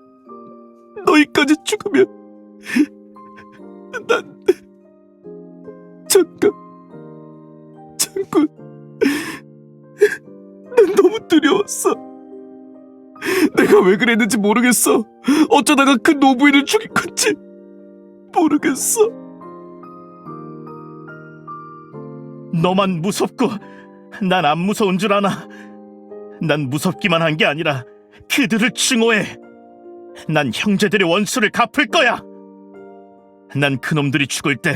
너희까지 죽으면 난 장군, 난 너무 두려웠어. 내가 왜 그랬는지 모르겠어. 어쩌다가 그 노부인을 죽인 건지 모르겠어. 너만 무섭고 난 안 무서운 줄 아나? 난 무섭기만 한 게 아니라 그들을 증오해. 난 형제들의 원수를 갚을 거야. 난 그놈들이 죽을 때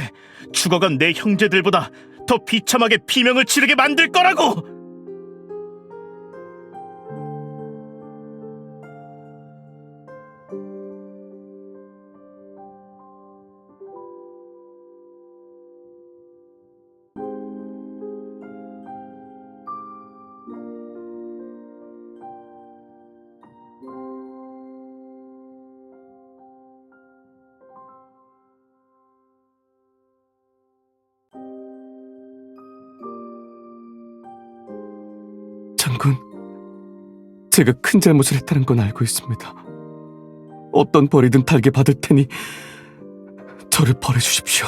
죽어간 내 형제들보다 더 비참하게 비명을 지르게 만들 거라고! 장군, 제가 큰 잘못을 했다는 건 알고 있습니다. 어떤 벌이든 달게 받을 테니 저를 벌해주십시오.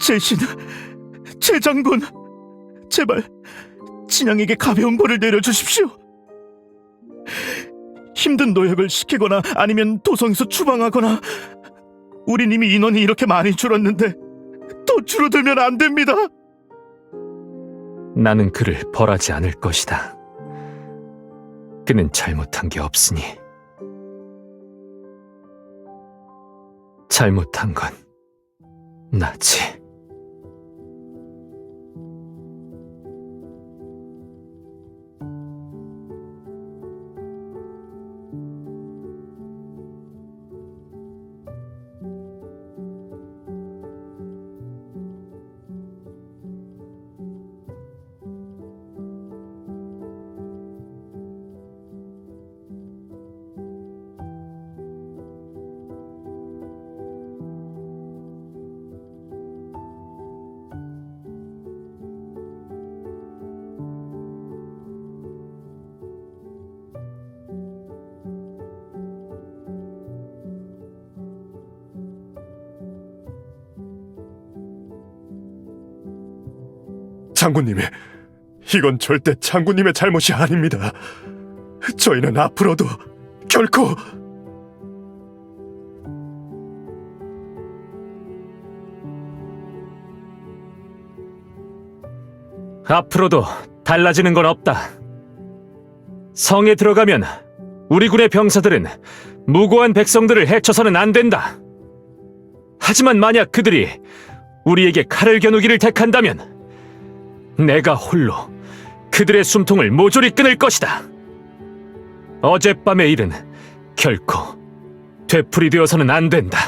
제신, 제장군, 제발 진양에게 가벼운 벌을 내려주십시오. 힘든 노역을 시키거나 아니면 도성에서 추방하거나, 우린 이미 인원이 이렇게 많이 줄었는데 더 줄어들면 안 됩니다. 나는 그를 벌하지 않을 것이다. 그는 잘못한 게 없으니. 잘못한 건 나지. 장군님, 이건 절대 장군님의 잘못이 아닙니다. 저희는 앞으로도 결코... 앞으로도 달라지는 건 없다. 성에 들어가면 우리 군의 병사들은 무고한 백성들을 해쳐서는 안 된다. 하지만 만약 그들이 우리에게 칼을 겨누기를 택한다면 내가 홀로 그들의 숨통을 모조리 끊을 것이다. 어젯밤의 일은 결코 되풀이되어서는 안 된다.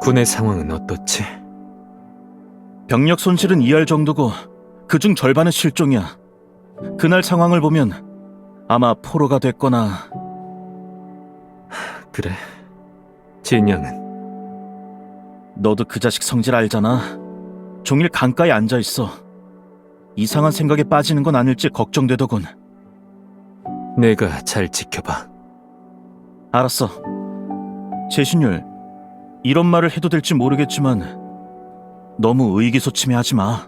군의 상황은 어떻지? 병력 손실은 2할 정도고 그중 절반은 실종이야. 그날 상황을 보면 아마 포로가 됐거나. 그래. 진양은? 너도 그 자식 성질 알잖아. 종일 강가에 앉아있어. 이상한 생각에 빠지는 건 아닐지 걱정되더군. 내가 잘 지켜봐. 알았어. 제신율, 이런 말을 해도 될지 모르겠지만 너무 의기소침해하지 마.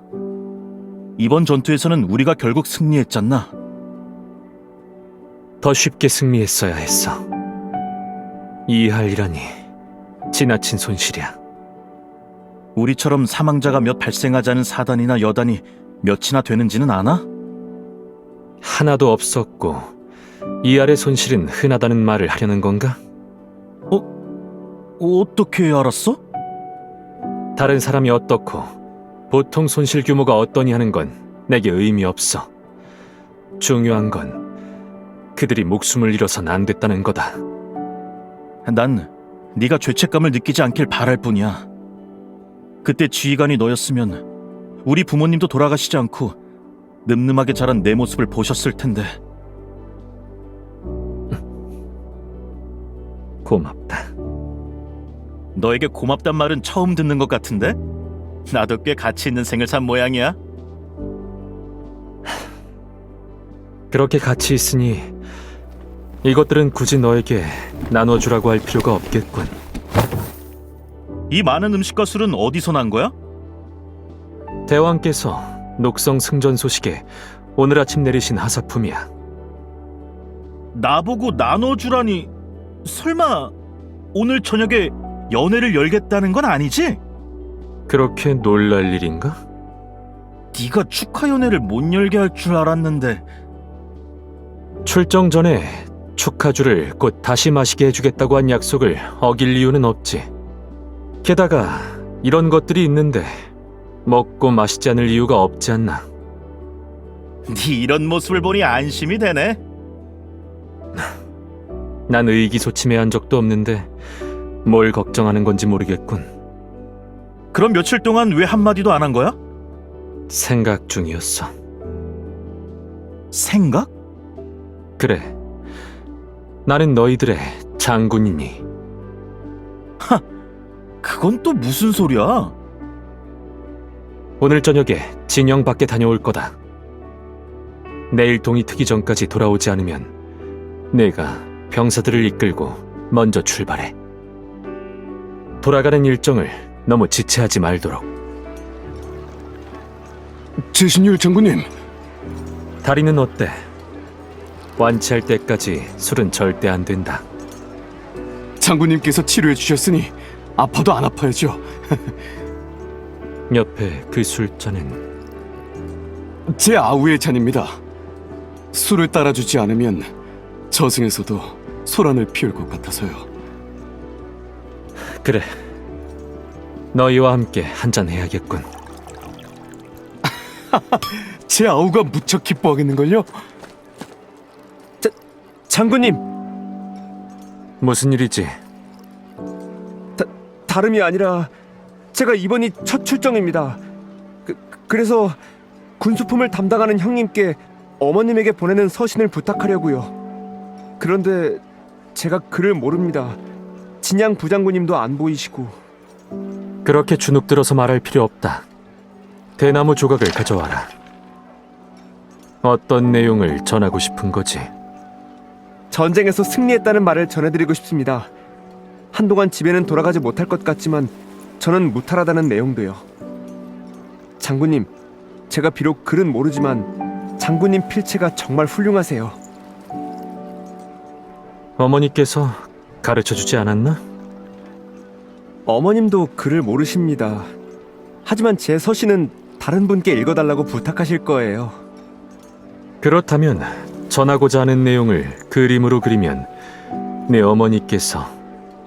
이번 전투에서는 우리가 결국 승리했잖아. 더 쉽게 승리했어야 했어. 이해할 일하니 지나친 손실이야. 우리처럼 사망자가 몇 발생하지 않은 사단이나 여단이 몇이나 되는지는 아나? 하나도 없었고 이 아래 손실은 흔하다는 말을 하려는 건가? 어떻게 알았어? 다른 사람이 어떻고 보통 손실 규모가 어떠니 하는 건 내게 의미 없어. 중요한 건 그들이 목숨을 잃어선 안 됐다는 거다. 난 네가 죄책감을 느끼지 않길 바랄 뿐이야. 그때 지휘관이 너였으면 우리 부모님도 돌아가시지 않고 늠름하게 자란 내 모습을 보셨을 텐데. 고맙다. 너에게 고맙단 말은 처음 듣는 것 같은데? 나도 꽤 가치 있는 생을 산 모양이야. 그렇게 가치 있으니 이것들은 굳이 너에게 나눠주라고 할 필요가 없겠군. 이 많은 음식과 술은 어디서 난 거야? 대왕께서 녹성 승전 소식에 오늘 아침 내리신 하사품이야. 나보고 나눠주라니. 설마 오늘 저녁에 연회를 열겠다는 건 아니지? 그렇게 놀랄 일인가? 네가 축하 연회를 못 열게 할 줄 알았는데. 출정 전에 축하주를 곧 다시 마시게 해주겠다고 한 약속을 어길 이유는 없지. 게다가 이런 것들이 있는데 먹고 마시지 않을 이유가 없지 않나. 네 이런 모습을 보니 안심이 되네. 난 의기소침해한 적도 없는데 뭘 걱정하는 건지 모르겠군. 그럼 며칠 동안 왜 한마디도 안 한 거야? 생각 중이었어. 생각? 그래. 나는 너희들의 장군이니. 그건 또 무슨 소리야? 오늘 저녁에 진영 밖에 다녀올 거다. 내일 동이 트기 전까지 돌아오지 않으면 내가 병사들을 이끌고 먼저 출발해. 돌아가는 일정을 너무 지체하지 말도록. 제신율 장군님, 다리는 어때? 완치할 때까지 술은 절대 안 된다. 장군님께서 치료해 주셨으니 아파도 안 아파야죠. 옆에 그 술잔은 제 아우의 잔입니다. 술을 따라주지 않으면 저승에서도 소란을 피울 것 같아서요. 그래. 너희와 함께 한잔 해야겠군. 제 아우가 무척 기뻐하겠는걸요? 장군님, 무슨 일이지? 다름이 아니라 제가 이번이 첫 출정입니다. 그래서 군수품을 담당하는 형님께 어머님에게 보내는 서신을 부탁하려고요. 그런데 제가 글을 모릅니다. 진양 부장군님도 안 보이시고. 그렇게 주눅 들어서 말할 필요 없다. 대나무 조각을 가져와라. 어떤 내용을 전하고 싶은 거지? 전쟁에서 승리했다는 말을 전해드리고 싶습니다. 한동안 집에는 돌아가지 못할 것 같지만 저는 무탈하다는 내용도요. 장군님, 제가 비록 글은 모르지만 장군님 필체가 정말 훌륭하세요. 어머니께서 가르쳐주지 않았나? 어머님도 글을 모르십니다. 하지만 제 서신은 다른 분께 읽어달라고 부탁하실 거예요. 그렇다면 전하고자 하는 내용을 그림으로 그리면 내 어머니께서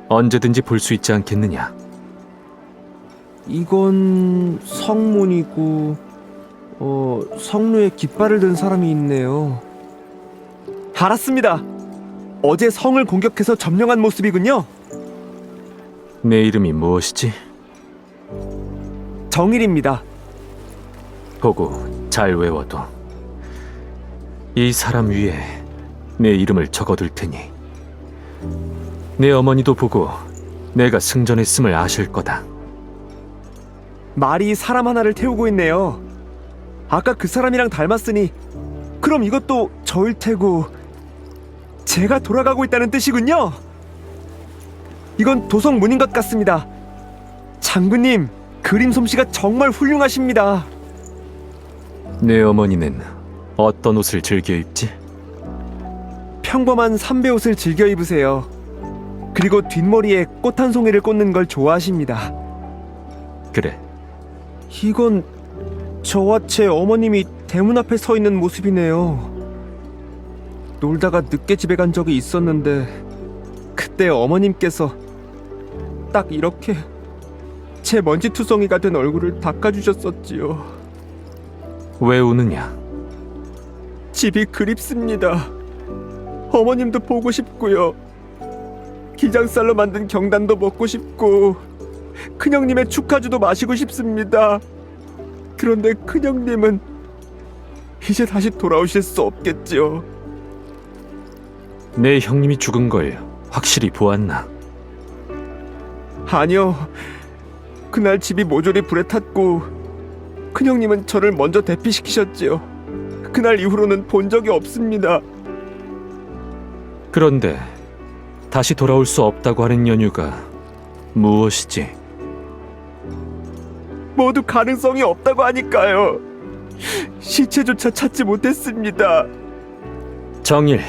언제든지 볼 수 있지 않겠느냐? 이건 성문이고 성루에 깃발을 든 사람이 있네요. 알았습니다. 어제 성을 공격해서 점령한 모습이군요. 내 이름이 무엇이지? 정일입니다. 보고 잘 외워둬. 이 사람 위에 내 이름을 적어둘 테니 내 어머니도 보고 내가 승전했음을 아실 거다. 말이 사람 하나를 태우고 있네요. 아까 그 사람이랑 닮았으니 그럼 이것도 저일 테고 제가 돌아가고 있다는 뜻이군요. 이건 도성문인 것 같습니다. 장군님, 그림 솜씨가 정말 훌륭하십니다. 내 어머니는 어떤 옷을 즐겨 입지? 평범한 삼배 옷을 즐겨 입으세요. 그리고 뒷머리에 꽃 한 송이를 꽂는 걸 좋아하십니다. 그래. 이건 저와 제 어머님이 대문 앞에 서 있는 모습이네요. 놀다가 늦게 집에 간 적이 있었는데 그때 어머님께서 딱 이렇게 제 먼지투성이가 된 얼굴을 닦아주셨었지요. 왜 우느냐? 집이 그립습니다. 어머님도 보고 싶고요. 기장쌀로 만든 경단도 먹고 싶고 큰형님의 축하주도 마시고 싶습니다. 그런데 큰형님은 이제 다시 돌아오실 수 없겠죠. 내 형님이 죽은 걸 확실히 보았나? 아니요. 그날 집이 모조리 불에 탔고 큰형님은 저를 먼저 대피시키셨지요. 그날 이후로는 본 적이 없습니다. 그런데 다시 돌아올 수 없다고 하는 연유가 무엇이지? 모두 가능성이 없다고 하니까요. 시체조차 찾지 못했습니다. 정일,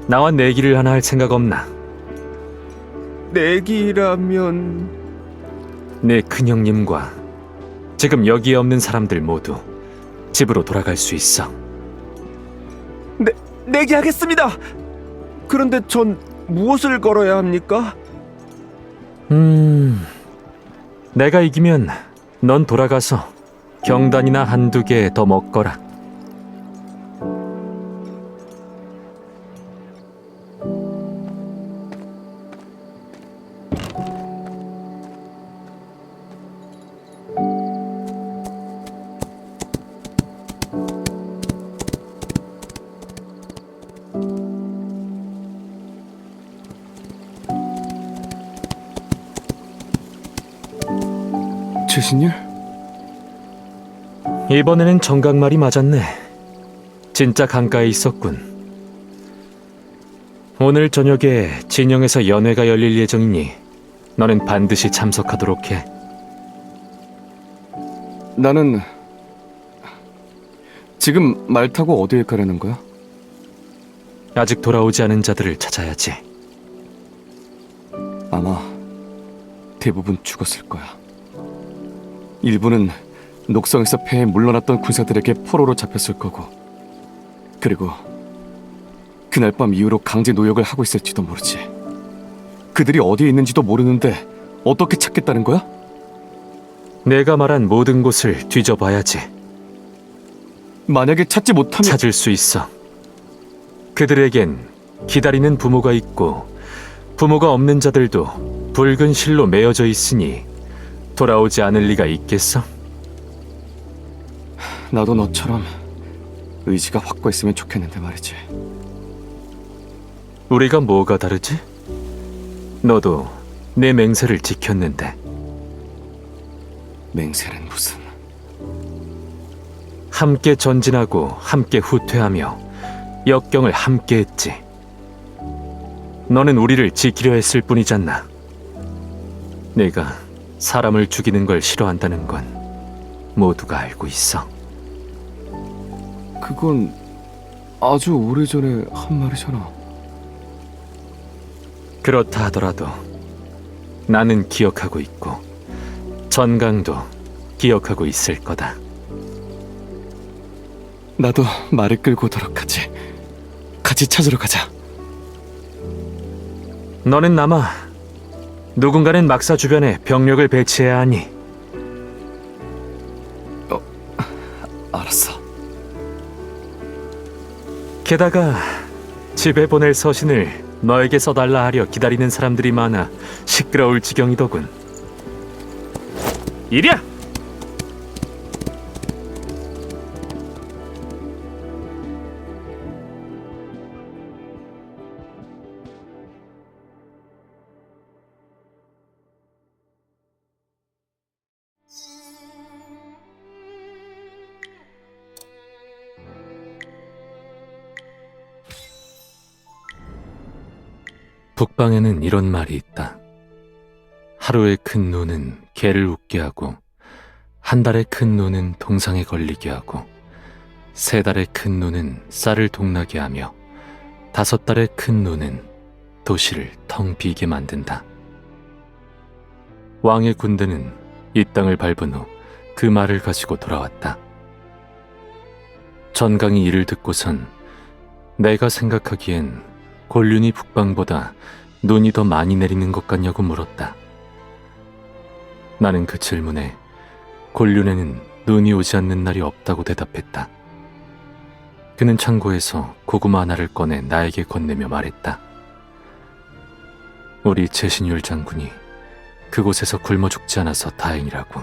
나와 내기를 하나 할 생각 없나? 내기라면... 내 큰형님과 지금 여기에 없는 사람들 모두 집으로 돌아갈 수 있어. 내기하겠습니다. 그런데 전 무엇을 걸어야 합니까? 내가 이기면 넌 돌아가서 경단이나 한두 개 더 먹거라. 최신일? 이번에는 정각 말이 맞았네. 진짜 강가에 있었군. 오늘 저녁에 진영에서 연회가 열릴 예정이니 너는 반드시 참석하도록 해. 나는 지금 말 타고 어디에 가려는 거야? 아직 돌아오지 않은 자들을 찾아야지. 아마 대부분 죽었을 거야. 일부는 녹성에서 패해 물러났던 군사들에게 포로로 잡혔을 거고, 그리고 그날 밤 이후로 강제 노역을 하고 있을지도 모르지. 그들이 어디에 있는지도 모르는데 어떻게 찾겠다는 거야? 내가 말한 모든 곳을 뒤져봐야지. 만약에 찾지 못하면... 찾을 수 있어. 그들에겐 기다리는 부모가 있고 부모가 없는 자들도 붉은 실로 매어져 있으니 돌아오지 않을 리가 있겠어? 나도 너처럼 의지가 확고했으면 좋겠는데 말이지. 우리가 뭐가 다르지? 너도 내 맹세를 지켰는데. 맹세는 무슨... 함께 전진하고 함께 후퇴하며 역경을 함께 했지. 너는 우리를 지키려 했을 뿐이잖아. 내가 사람을 죽이는 걸 싫어한다는 건 모두가 알고 있어. 그건 아주 오래전에 한 말이잖아. 그렇다 하더라도 나는 기억하고 있고 전강도 기억하고 있을 거다. 나도 말을 끌고 오도록 하지. 같이 찾으러 가자. 너는 남아. 누군가는 막사 주변에 병력을 배치해야 하니. 알았어. 게다가 집에 보낼 서신을 너에게 써달라 하려 기다리는 사람들이 많아 시끄러울 지경이더군. 이리야! 북방에는 이런 말이 있다. 하루의 큰 노는 개를 웃게 하고, 한 달의 큰 노는 동상에 걸리게 하고, 세 달의 큰 노는 쌀을 동나게 하며, 5달의 큰 노는 도시를 텅 비게 만든다. 왕의 군대는 이 땅을 밟은 후 그 말을 가지고 돌아왔다. 전강이 이를 듣고선 내가 생각하기엔 곤륜이 북방보다 눈이 더 많이 내리는 것 같냐고 물었다. 나는 그 질문에 곤륜에는 눈이 오지 않는 날이 없다고 대답했다. 그는 창고에서 고구마 하나를 꺼내 나에게 건네며 말했다. 우리 제신율 장군이 그곳에서 굶어 죽지 않아서 다행이라고.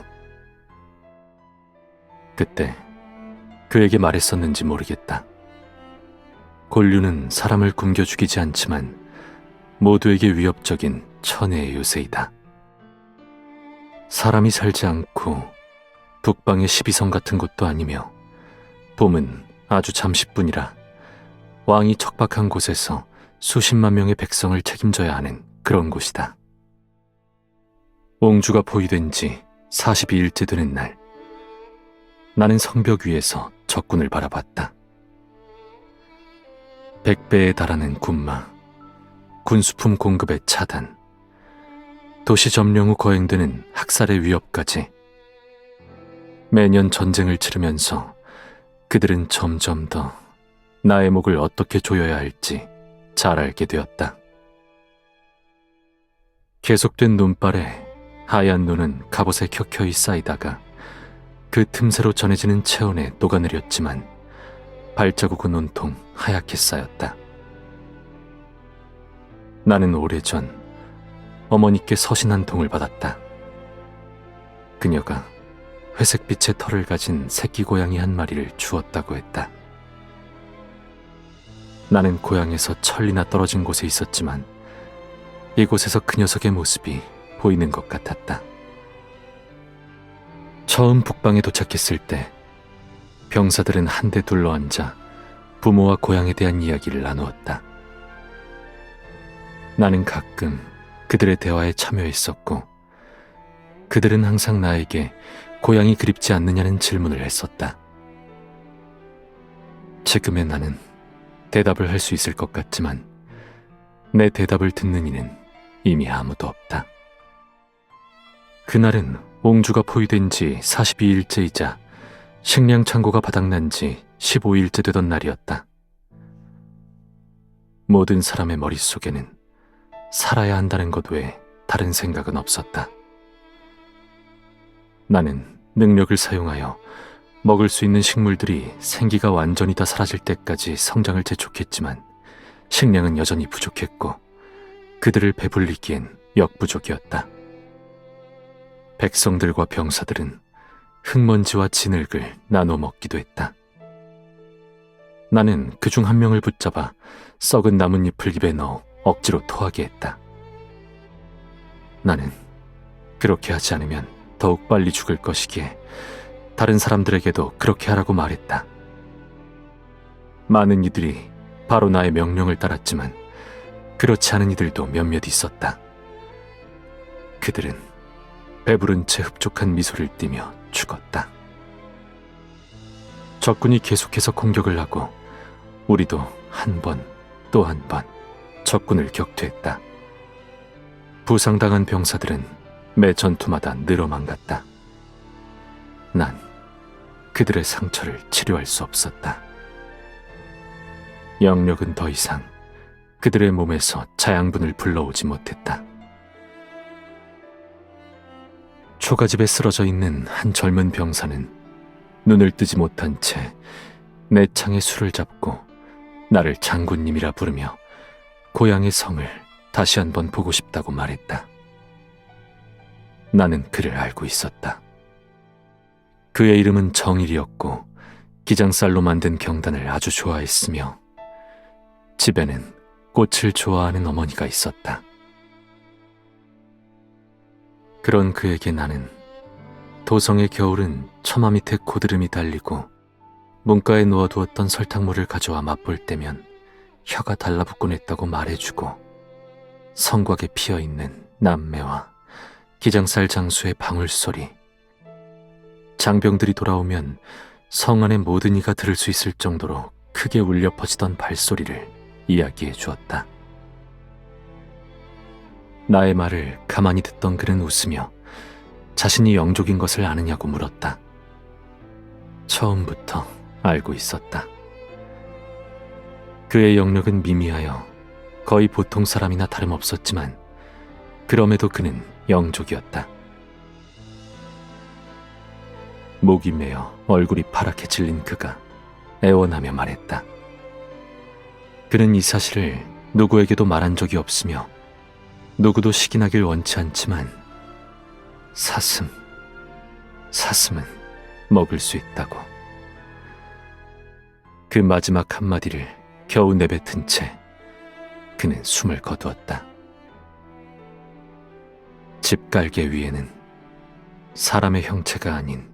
그때 그에게 말했었는지 모르겠다. 곤륜은 사람을 굶겨 죽이지 않지만 모두에게 위협적인 천혜의 요새이다. 사람이 살지 않고 북방의 12성 같은 곳도 아니며 봄은 아주 잠시뿐이라 왕이 척박한 곳에서 수십만 명의 백성을 책임져야 하는 그런 곳이다. 옹주가 포위된 지 42일째 되는 날, 나는 성벽 위에서 적군을 바라봤다. 100배에 달하는 군마, 군수품 공급의 차단, 도시 점령 후 거행되는 학살의 위협까지. 매년 전쟁을 치르면서 그들은 점점 더 나의 목을 어떻게 조여야 할지 잘 알게 되었다. 계속된 눈발에 하얀 눈은 갑옷에 켜켜이 쌓이다가 그 틈새로 전해지는 체온에 녹아내렸지만 발자국은 온통 하얗게 쌓였다. 나는 오래전 어머니께 서신 한 통을 받았다. 그녀가 회색빛의 털을 가진 새끼 고양이 한 마리를 주었다고 했다. 나는 고향에서 천리나 떨어진 곳에 있었지만 이곳에서 그 녀석의 모습이 보이는 것 같았다. 처음 북방에 도착했을 때 병사들은 한데 둘러앉아 부모와 고향에 대한 이야기를 나누었다. 나는 가끔 그들의 대화에 참여했었고 그들은 항상 나에게 고향이 그립지 않느냐는 질문을 했었다. 지금의 나는 대답을 할 수 있을 것 같지만 내 대답을 듣는 이는 이미 아무도 없다. 그날은 옹주가 포위된 지 42일째이자 식량 창고가 바닥난 지 15일째 되던 날이었다. 모든 사람의 머릿속에는 살아야 한다는 것 외에 다른 생각은 없었다. 나는 능력을 사용하여 먹을 수 있는 식물들이 생기가 완전히 다 사라질 때까지 성장을 재촉했지만 식량은 여전히 부족했고 그들을 배불리기엔 역부족이었다. 백성들과 병사들은 흙먼지와 진흙을 나눠 먹기도 했다. 나는 그중 한 명을 붙잡아 썩은 나뭇잎을 입에 넣어 억지로 토하게 했다. 나는 그렇게 하지 않으면 더욱 빨리 죽을 것이기에 다른 사람들에게도 그렇게 하라고 말했다. 많은 이들이 바로 나의 명령을 따랐지만 그렇지 않은 이들도 몇몇 있었다. 그들은 배부른 채 흡족한 미소를 띠며 죽었다. 적군이 계속해서 공격을 하고 우리도 한 번 또 한 번 적군을 격퇴했다. 부상당한 병사들은 매 전투마다 늘어만 갔다. 난 그들의 상처를 치료할 수 없었다. 영력은 더 이상 그들의 몸에서 자양분을 불러오지 못했다. 초가집에 쓰러져 있는 한 젊은 병사는 눈을 뜨지 못한 채 내 창에 술을 잡고 나를 장군님이라 부르며 고향의 성을 다시 한번 보고 싶다고 말했다. 나는 그를 알고 있었다. 그의 이름은 정일이었고 기장쌀로 만든 경단을 아주 좋아했으며 집에는 꽃을 좋아하는 어머니가 있었다. 그런 그에게 나는 도성의 겨울은 처마 밑에 고드름이 달리고 문가에 놓아두었던 설탕물을 가져와 맛볼 때면 혀가 달라붙곤 했다고 말해주고 성곽에 피어있는 남매와 기장쌀 장수의 방울소리, 장병들이 돌아오면 성 안의 모든 이가 들을 수 있을 정도로 크게 울려 퍼지던 발소리를 이야기해 주었다. 나의 말을 가만히 듣던 그는 웃으며 자신이 영족인 것을 아느냐고 물었다. 처음부터 알고 있었다. 그의 영력은 미미하여 거의 보통 사람이나 다름없었지만 그럼에도 그는 영족이었다. 목이 메어 얼굴이 파랗게 질린 그가 애원하며 말했다. 그는 이 사실을 누구에게도 말한 적이 없으며 누구도 식인하길 원치 않지만 사슴은 먹을 수 있다고. 그 마지막 한마디를 겨우 내뱉은 채 그는 숨을 거두었다. 집갈개 위에는 사람의 형체가 아닌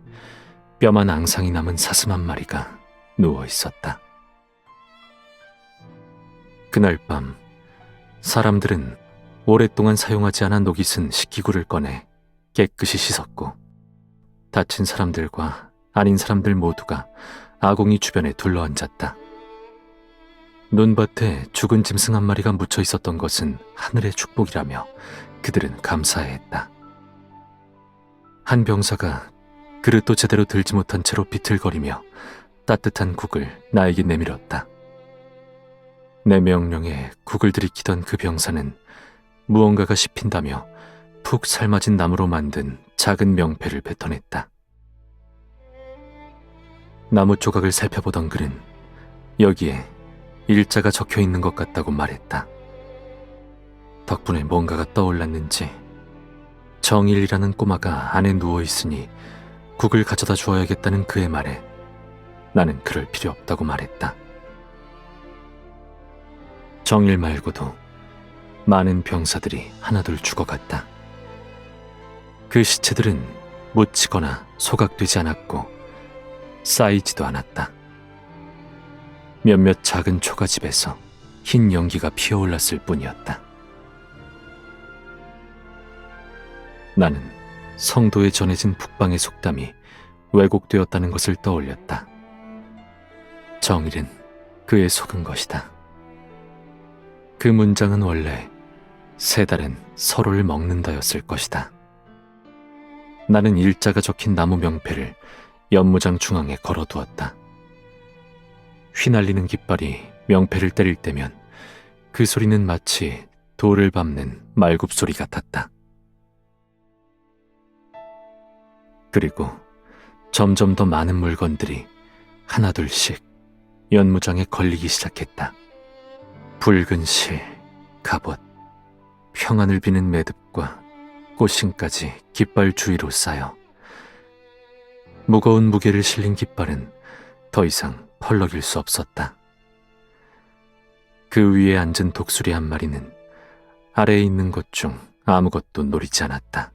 뼈만 앙상이 남은 사슴 한 마리가 누워 있었다. 그날 밤 사람들은 오랫동안 사용하지 않은 녹이 쓴 식기구를 꺼내 깨끗이 씻었고 다친 사람들과 아닌 사람들 모두가 아궁이 주변에 둘러앉았다. 눈밭에 죽은 짐승 한 마리가 묻혀 있었던 것은 하늘의 축복이라며 그들은 감사해했다. 한 병사가 그릇도 제대로 들지 못한 채로 비틀거리며 따뜻한 국을 나에게 내밀었다. 내 명령에 국을 들이키던 그 병사는 무언가가 씹힌다며 푹 삶아진 나무로 만든 작은 명패를 뱉어냈다. 나무 조각을 살펴보던 그는 여기에 일자가 적혀 있는 것 같다고 말했다. 덕분에 뭔가가 떠올랐는지 정일이라는 꼬마가 안에 누워있으니 국을 가져다 주어야겠다는 그의 말에 나는 그럴 필요 없다고 말했다. 정일 말고도 많은 병사들이 하나둘 죽어갔다. 그 시체들은 묻히거나 소각되지 않았고 쌓이지도 않았다. 몇몇 작은 초가집에서 흰 연기가 피어올랐을 뿐이었다. 나는 성도에 전해진 북방의 속담이 왜곡되었다는 것을 떠올렸다. 정일은 그에 속은 것이다. 그 문장은 원래 세 달은 서로를 먹는다였을 것이다. 나는 일자가 적힌 나무 명패를 연무장 중앙에 걸어두었다. 휘날리는 깃발이 명패를 때릴 때면 그 소리는 마치 돌을 밟는 말굽소리 같았다. 그리고 점점 더 많은 물건들이 하나둘씩 연무장에 걸리기 시작했다. 붉은 실, 갑옷, 평안을 비는 매듭과 꽃신까지 깃발 주위로 쌓여 무거운 무게를 실린 깃발은 더 이상 펄럭일 수 없었다. 그 위에 앉은 독수리 한 마리는 아래에 있는 것 중 아무것도 노리지 않았다.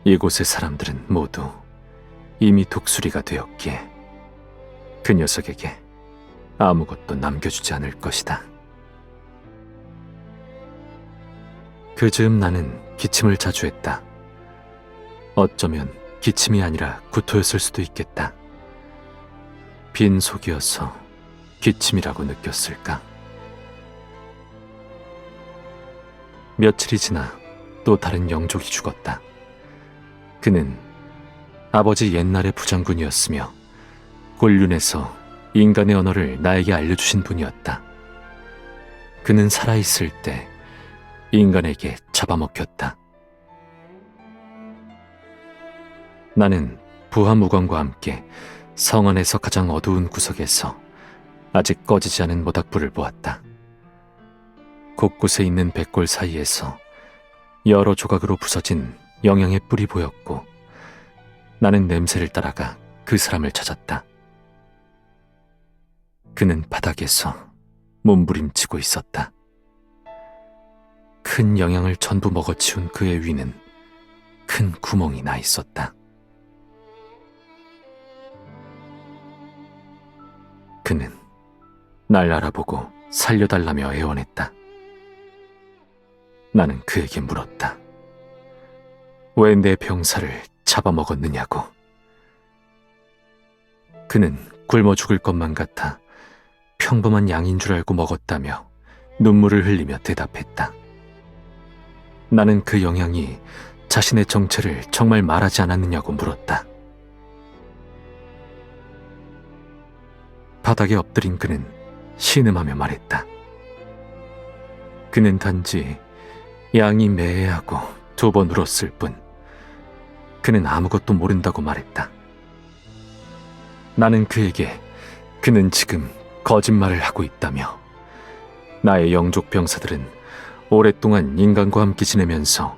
이곳의 사람들은 모두 이미 독수리가 되었기에 그 녀석에게 아무것도 남겨주지 않을 것이다. 그 즈음 나는 기침을 자주 했다. 어쩌면 기침이 아니라 구토였을 수도 있겠다. 빈 속이어서 기침이라고 느꼈을까? 며칠이 지나 또 다른 영족이 죽었다. 그는 아버지 옛날의 부장군이었으며 곤륜에서 인간의 언어를 나에게 알려주신 분이었다. 그는 살아있을 때 인간에게 잡아먹혔다. 나는 부하무관과 함께 성 안에서 가장 어두운 구석에서 아직 꺼지지 않은 모닥불을 보았다. 곳곳에 있는 백골 사이에서 여러 조각으로 부서진 영양의 뿔이 보였고 나는 냄새를 따라가 그 사람을 찾았다. 그는 바닥에서 몸부림치고 있었다. 큰 영양을 전부 먹어치운 그의 위는 큰 구멍이 나 있었다. 그는 날 알아보고 살려달라며 애원했다. 나는 그에게 물었다. 왜 내 병사를 잡아먹었느냐고. 그는 굶어 죽을 것만 같아 평범한 양인 줄 알고 먹었다며 눈물을 흘리며 대답했다. 나는 그 영양이 자신의 정체를 정말 말하지 않았느냐고 물었다. 바닥에 엎드린 그는 신음하며 말했다. 그는 단지 양이 매해하고 2번 울었을 뿐 그는 아무것도 모른다고 말했다. 나는 그에게 그는 지금 거짓말을 하고 있다며 나의 영족 병사들은 오랫동안 인간과 함께 지내면서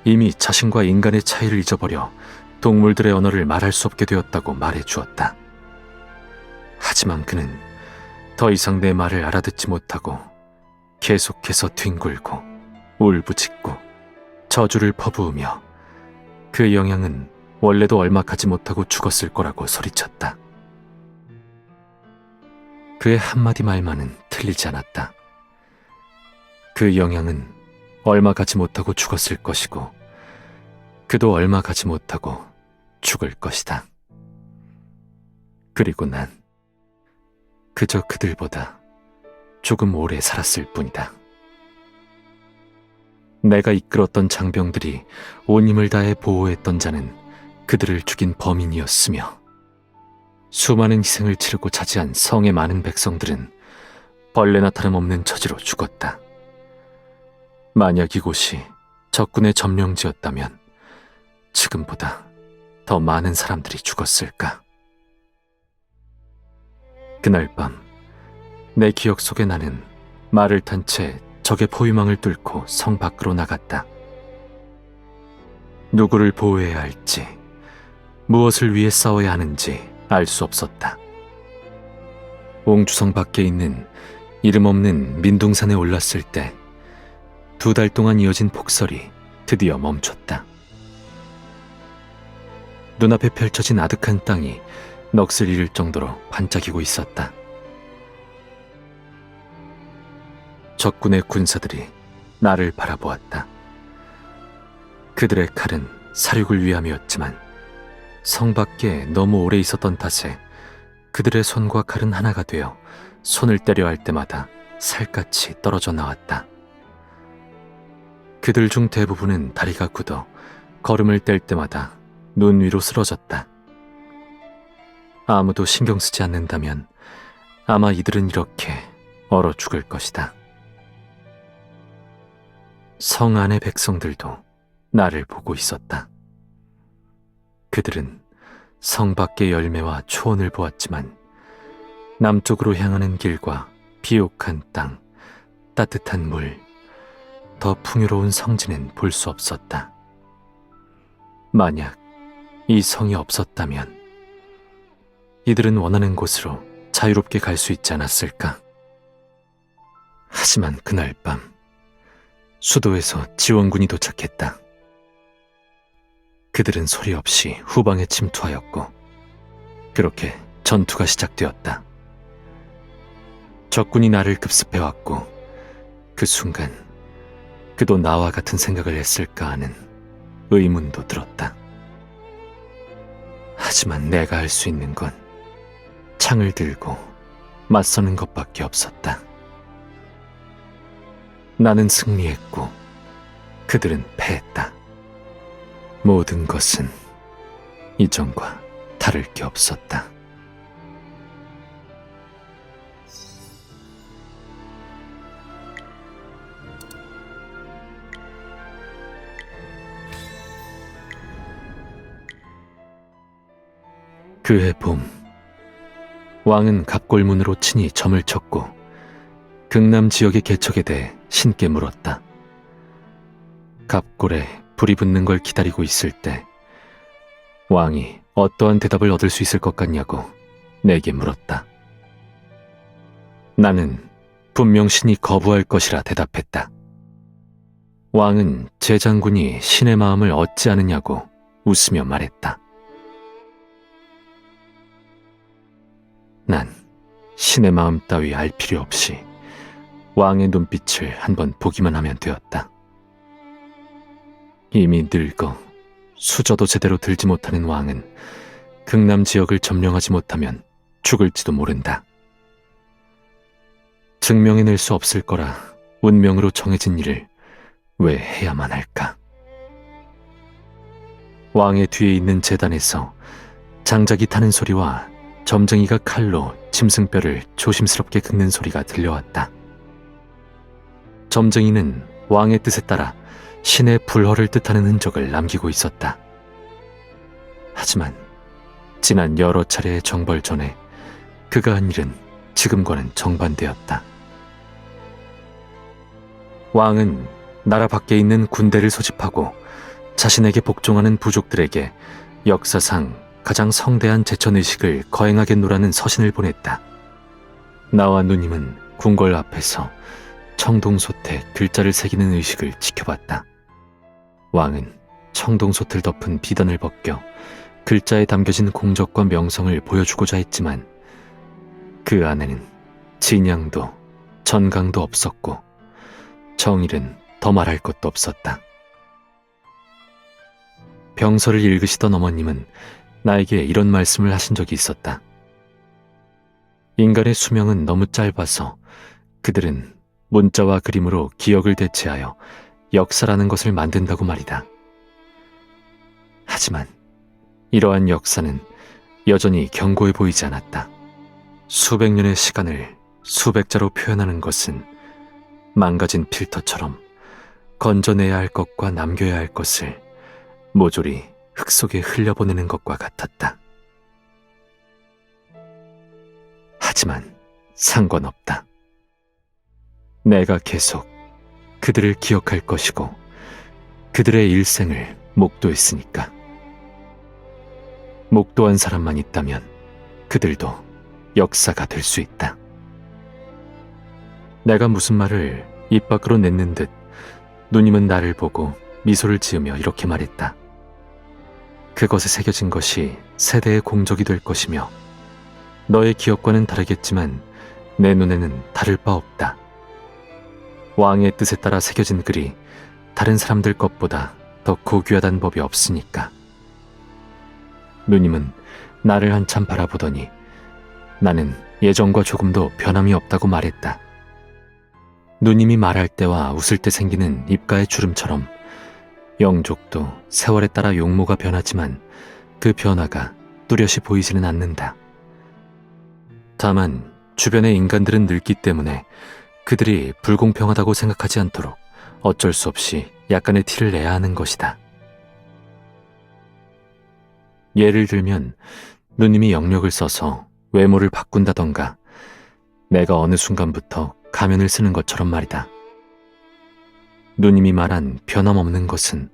이미 자신과 인간의 차이를 잊어버려 동물들의 언어를 말할 수 없게 되었다고 말해주었다. 하지만 그는 더 이상 내 말을 알아듣지 못하고 계속해서 뒹굴고 울부짖고 저주를 퍼부으며 그 영양은 원래도 얼마 가지 못하고 죽었을 거라고 소리쳤다. 그의 한마디 말만은 틀리지 않았다. 그 영양은 얼마 가지 못하고 죽었을 것이고 그도 얼마 가지 못하고 죽을 것이다. 그리고 난 그저 그들보다 조금 오래 살았을 뿐이다. 내가 이끌었던 장병들이 온 힘을 다해 보호했던 자는 그들을 죽인 범인이었으며 수많은 희생을 치르고 차지한 성의 많은 백성들은 벌레나 다름없는 처지로 죽었다. 만약 이곳이 적군의 점령지였다면 지금보다 더 많은 사람들이 죽었을까? 그날 밤 내 기억 속에 나는 말을 탄 채 적의 포위망을 뚫고 성 밖으로 나갔다. 누구를 보호해야 할지, 무엇을 위해 싸워야 하는지 알 수 없었다. 옹주성 밖에 있는 이름 없는 민둥산에 올랐을 때 2달 동안 이어진 폭설이 드디어 멈췄다. 눈앞에 펼쳐진 아득한 땅이 넋을 잃을 정도로 반짝이고 있었다. 적군의 군사들이 나를 바라보았다. 그들의 칼은 사륙을 위함이었지만 성 밖에 너무 오래 있었던 탓에 그들의 손과 칼은 하나가 되어 손을 때려 할 때마다 살갗이 떨어져 나왔다. 그들 중 대부분은 다리가 굳어 걸음을 뗄 때마다 눈 위로 쓰러졌다. 아무도 신경 쓰지 않는다면 아마 이들은 이렇게 얼어 죽을 것이다. 성 안의 백성들도 나를 보고 있었다. 그들은 성 밖의 열매와 초원을 보았지만 남쪽으로 향하는 길과 비옥한 땅, 따뜻한 물, 더 풍요로운 성지는 볼 수 없었다. 만약 이 성이 없었다면 이들은 원하는 곳으로 자유롭게 갈 수 있지 않았을까? 하지만 그날 밤 수도에서 지원군이 도착했다. 그들은 소리 없이 후방에 침투하였고 그렇게 전투가 시작되었다. 적군이 나를 급습해왔고 그 순간 그도 나와 같은 생각을 했을까 하는 의문도 들었다. 하지만 내가 할 수 있는 건 창을 들고 맞서는 것밖에 없었다. 나는 승리했고 그들은 패했다. 모든 것은 이전과 다를 게 없었다. 그해 봄, 왕은 갑골문으로 친히 점을 쳤고 극남 지역의 개척에 대해 신께 물었다. 갑골에 불이 붙는 걸 기다리고 있을 때 왕이 어떠한 대답을 얻을 수 있을 것 같냐고 내게 물었다. 나는 분명 신이 거부할 것이라 대답했다. 왕은 제 장군이 신의 마음을 얻지 않으냐고 웃으며 말했다. 난 신의 마음 따위 알 필요 없이 왕의 눈빛을 한번 보기만 하면 되었다. 이미 늙어 수저도 제대로 들지 못하는 왕은 극남 지역을 점령하지 못하면 죽을지도 모른다. 증명해낼 수 없을 거라 운명으로 정해진 일을 왜 해야만 할까? 왕의 뒤에 있는 제단에서 장작이 타는 소리와 점쟁이가 칼로 짐승뼈를 조심스럽게 긁는 소리가 들려왔다. 점쟁이는 왕의 뜻에 따라 신의 불허를 뜻하는 흔적을 남기고 있었다. 하지만 지난 여러 차례의 정벌 전에 그가 한 일은 지금과는 정반대였다. 왕은 나라 밖에 있는 군대를 소집하고 자신에게 복종하는 부족들에게 역사상 가장 성대한 제천의식을 거행하겠노라는 서신을 보냈다. 나와 누님은 궁궐 앞에서 청동솥에 글자를 새기는 의식을 지켜봤다. 왕은 청동솥을 덮은 비단을 벗겨 글자에 담겨진 공적과 명성을 보여주고자 했지만 그 안에는 진양도 전강도 없었고 정일은 더 말할 것도 없었다. 병서를 읽으시던 어머님은 나에게 이런 말씀을 하신 적이 있었다. 인간의 수명은 너무 짧아서 그들은 문자와 그림으로 기억을 대체하여 역사라는 것을 만든다고 말이다. 하지만 이러한 역사는 여전히 견고해 보이지 않았다. 수백 년의 시간을 수백 자로 표현하는 것은 망가진 필터처럼 건져내야 할 것과 남겨야 할 것을 모조리 흙 속에 흘려보내는 것과 같았다. 하지만 상관없다. 내가 계속 그들을 기억할 것이고 그들의 일생을 목도했으니까. 목도한 사람만 있다면 그들도 역사가 될 수 있다. 내가 무슨 말을 입 밖으로 냈는 듯 누님은 나를 보고 미소를 지으며 이렇게 말했다. 그것에 새겨진 것이 세대의 공적이 될 것이며 너의 기억과는 다르겠지만 내 눈에는 다를 바 없다. 왕의 뜻에 따라 새겨진 글이 다른 사람들 것보다 더 고귀하다는 법이 없으니까. 누님은 나를 한참 바라보더니 나는 예전과 조금도 변함이 없다고 말했다. 누님이 말할 때와 웃을 때 생기는 입가의 주름처럼 영족도 세월에 따라 용모가 변하지만 그 변화가 뚜렷이 보이지는 않는다. 다만 주변의 인간들은 늙기 때문에 그들이 불공평하다고 생각하지 않도록 어쩔 수 없이 약간의 티를 내야 하는 것이다. 예를 들면 누님이 영력을 써서 외모를 바꾼다던가 내가 어느 순간부터 가면을 쓰는 것처럼 말이다. 누님이 말한 변함없는 것은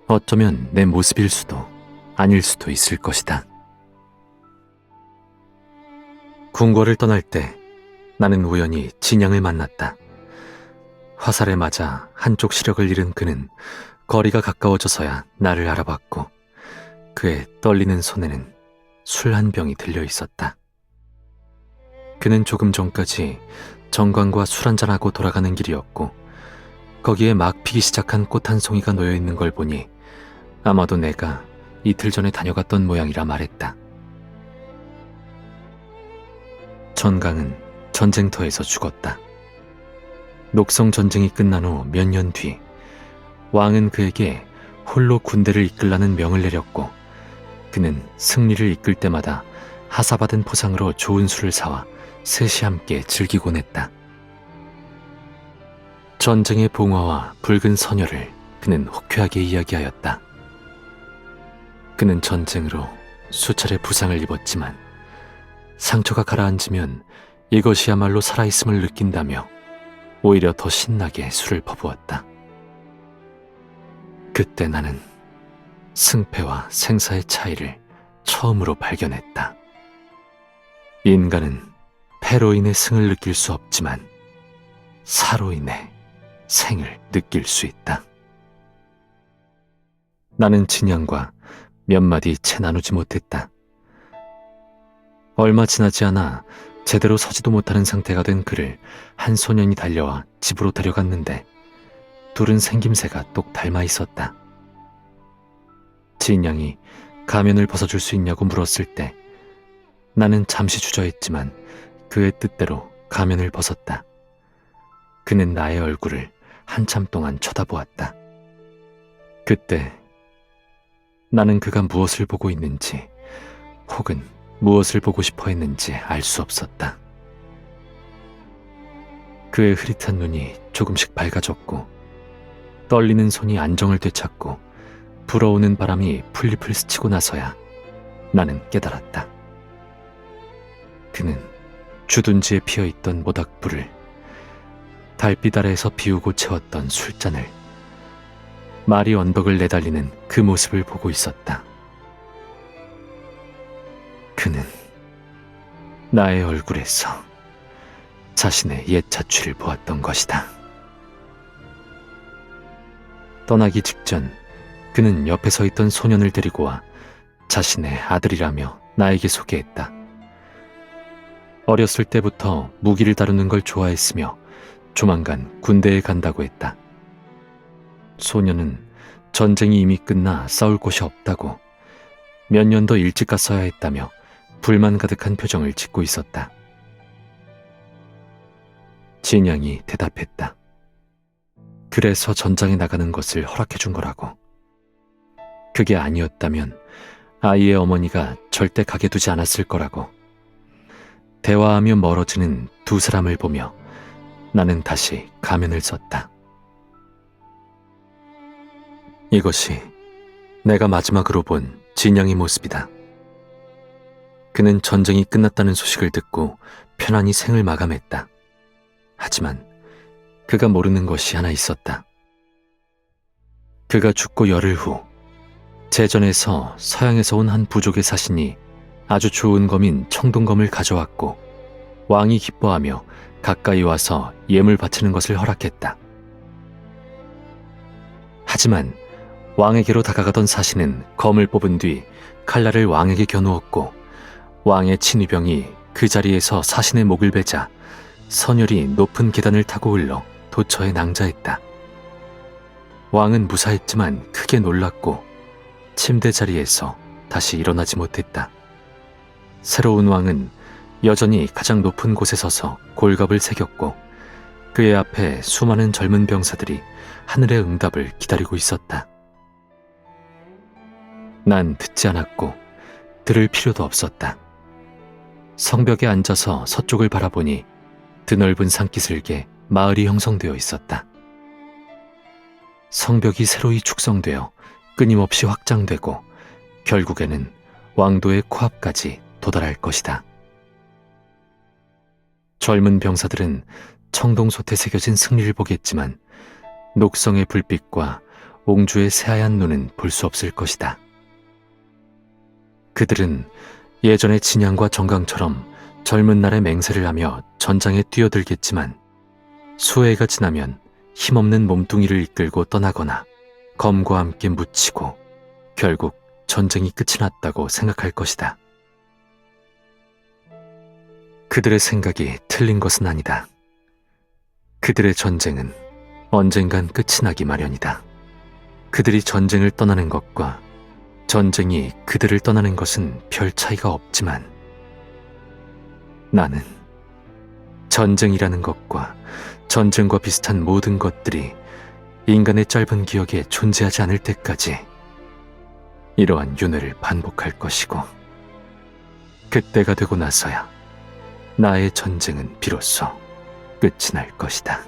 어쩌면 내 모습일 수도 아닐 수도 있을 것이다. 궁궐을 떠날 때 나는 우연히 진양을 만났다. 화살에 맞아 한쪽 시력을 잃은 그는 거리가 가까워져서야 나를 알아봤고 그의 떨리는 손에는 술 한 병이 들려 있었다. 그는 조금 전까지 정관과 술 한잔하고 돌아가는 길이었고 거기에 막 피기 시작한 꽃 한 송이가 놓여 있는 걸 보니 아마도 내가 이틀 전에 다녀갔던 모양이라 말했다. 전강은 전쟁터에서 죽었다. 녹성 전쟁이 끝난 후 몇 년 뒤 왕은 그에게 홀로 군대를 이끌라는 명을 내렸고 그는 승리를 이끌 때마다 하사받은 포상으로 좋은 술을 사와 셋이 함께 즐기곤 했다. 전쟁의 봉화와 붉은 선열을 그는 호쾌하게 이야기하였다. 그는 전쟁으로 수차례 부상을 입었지만 상처가 가라앉으면 이것이야말로 살아있음을 느낀다며 오히려 더 신나게 술을 퍼부었다. 그때 나는 승패와 생사의 차이를 처음으로 발견했다. 인간은 패로 인해 승을 느낄 수 없지만 사로 인해 생을 느낄 수 있다. 나는 진양과 몇 마디 채 나누지 못했다. 얼마 지나지 않아 제대로 서지도 못하는 상태가 된 그를 한 소년이 달려와 집으로 데려갔는데 둘은 생김새가 똑 닮아 있었다. 진양이 가면을 벗어줄 수 있냐고 물었을 때 나는 잠시 주저했지만 그의 뜻대로 가면을 벗었다. 그는 나의 얼굴을 한참 동안 쳐다보았다. 그때 나는 그가 무엇을 보고 있는지 혹은 무엇을 보고 싶어 했는지 알 수 없었다. 그의 흐릿한 눈이 조금씩 밝아졌고 떨리는 손이 안정을 되찾고 불어오는 바람이 풀잎을 스치고 나서야 나는 깨달았다. 그는 주둔지에 피어있던 모닥불을 달빛 아래에서 비우고 채웠던 술잔을 말이 언덕을 내달리는 그 모습을 보고 있었다. 그는 나의 얼굴에서 자신의 옛 자취를 보았던 것이다. 떠나기 직전 그는 옆에 서 있던 소년을 데리고 와 자신의 아들이라며 나에게 소개했다. 어렸을 때부터 무기를 다루는 걸 좋아했으며 조만간 군대에 간다고 했다. 소년은 전쟁이 이미 끝나 싸울 곳이 없다고 몇 년 더 일찍 갔어야 했다며 불만 가득한 표정을 짓고 있었다. 진양이 대답했다. 그래서 전장에 나가는 것을 허락해 준 거라고. 그게 아니었다면 아이의 어머니가 절대 가게 두지 않았을 거라고. 대화하며 멀어지는 두 사람을 보며 나는 다시 가면을 썼다. 이것이 내가 마지막으로 본 진영의 모습이다. 그는 전쟁이 끝났다는 소식을 듣고 편안히 생을 마감했다. 하지만 그가 모르는 것이 하나 있었다. 그가 죽고 열흘 후 제전에서 서양에서 온 한 부족의 사신이 아주 좋은 검인 청동검을 가져왔고 왕이 기뻐하며 가까이 와서 예물 바치는 것을 허락했다. 하지만 왕에게로 다가가던 사신은 검을 뽑은 뒤 칼날을 왕에게 겨누었고 왕의 친위병이 그 자리에서 사신의 목을 베자 선열이 높은 계단을 타고 흘러 도처에 낭자했다. 왕은 무사했지만 크게 놀랐고 침대 자리에서 다시 일어나지 못했다. 새로운 왕은 여전히 가장 높은 곳에 서서 골갑을 새겼고 그의 앞에 수많은 젊은 병사들이 하늘의 응답을 기다리고 있었다. 난 듣지 않았고 들을 필요도 없었다. 성벽에 앉아서 서쪽을 바라보니 드넓은 산기슭에 마을이 형성되어 있었다. 성벽이 새로이 축성되어 끊임없이 확장되고 결국에는 왕도의 코앞까지 도달할 것이다. 젊은 병사들은 청동솥에 새겨진 승리를 보겠지만 녹성의 불빛과 옹주의 새하얀 눈은 볼 수 없을 것이다. 그들은 예전의 진양과 정강처럼 젊은 날의 맹세를 하며 전장에 뛰어들겠지만 수해가 지나면 힘없는 몸뚱이를 이끌고 떠나거나 검과 함께 묻히고 결국 전쟁이 끝이 났다고 생각할 것이다. 그들의 생각이 틀린 것은 아니다. 그들의 전쟁은 언젠간 끝이 나기 마련이다. 그들이 전쟁을 떠나는 것과 전쟁이 그들을 떠나는 것은 별 차이가 없지만 나는 전쟁이라는 것과 전쟁과 비슷한 모든 것들이 인간의 짧은 기억에 존재하지 않을 때까지 이러한 윤회를 반복할 것이고 그때가 되고 나서야 나의 전쟁은 비로소 끝이 날 것이다.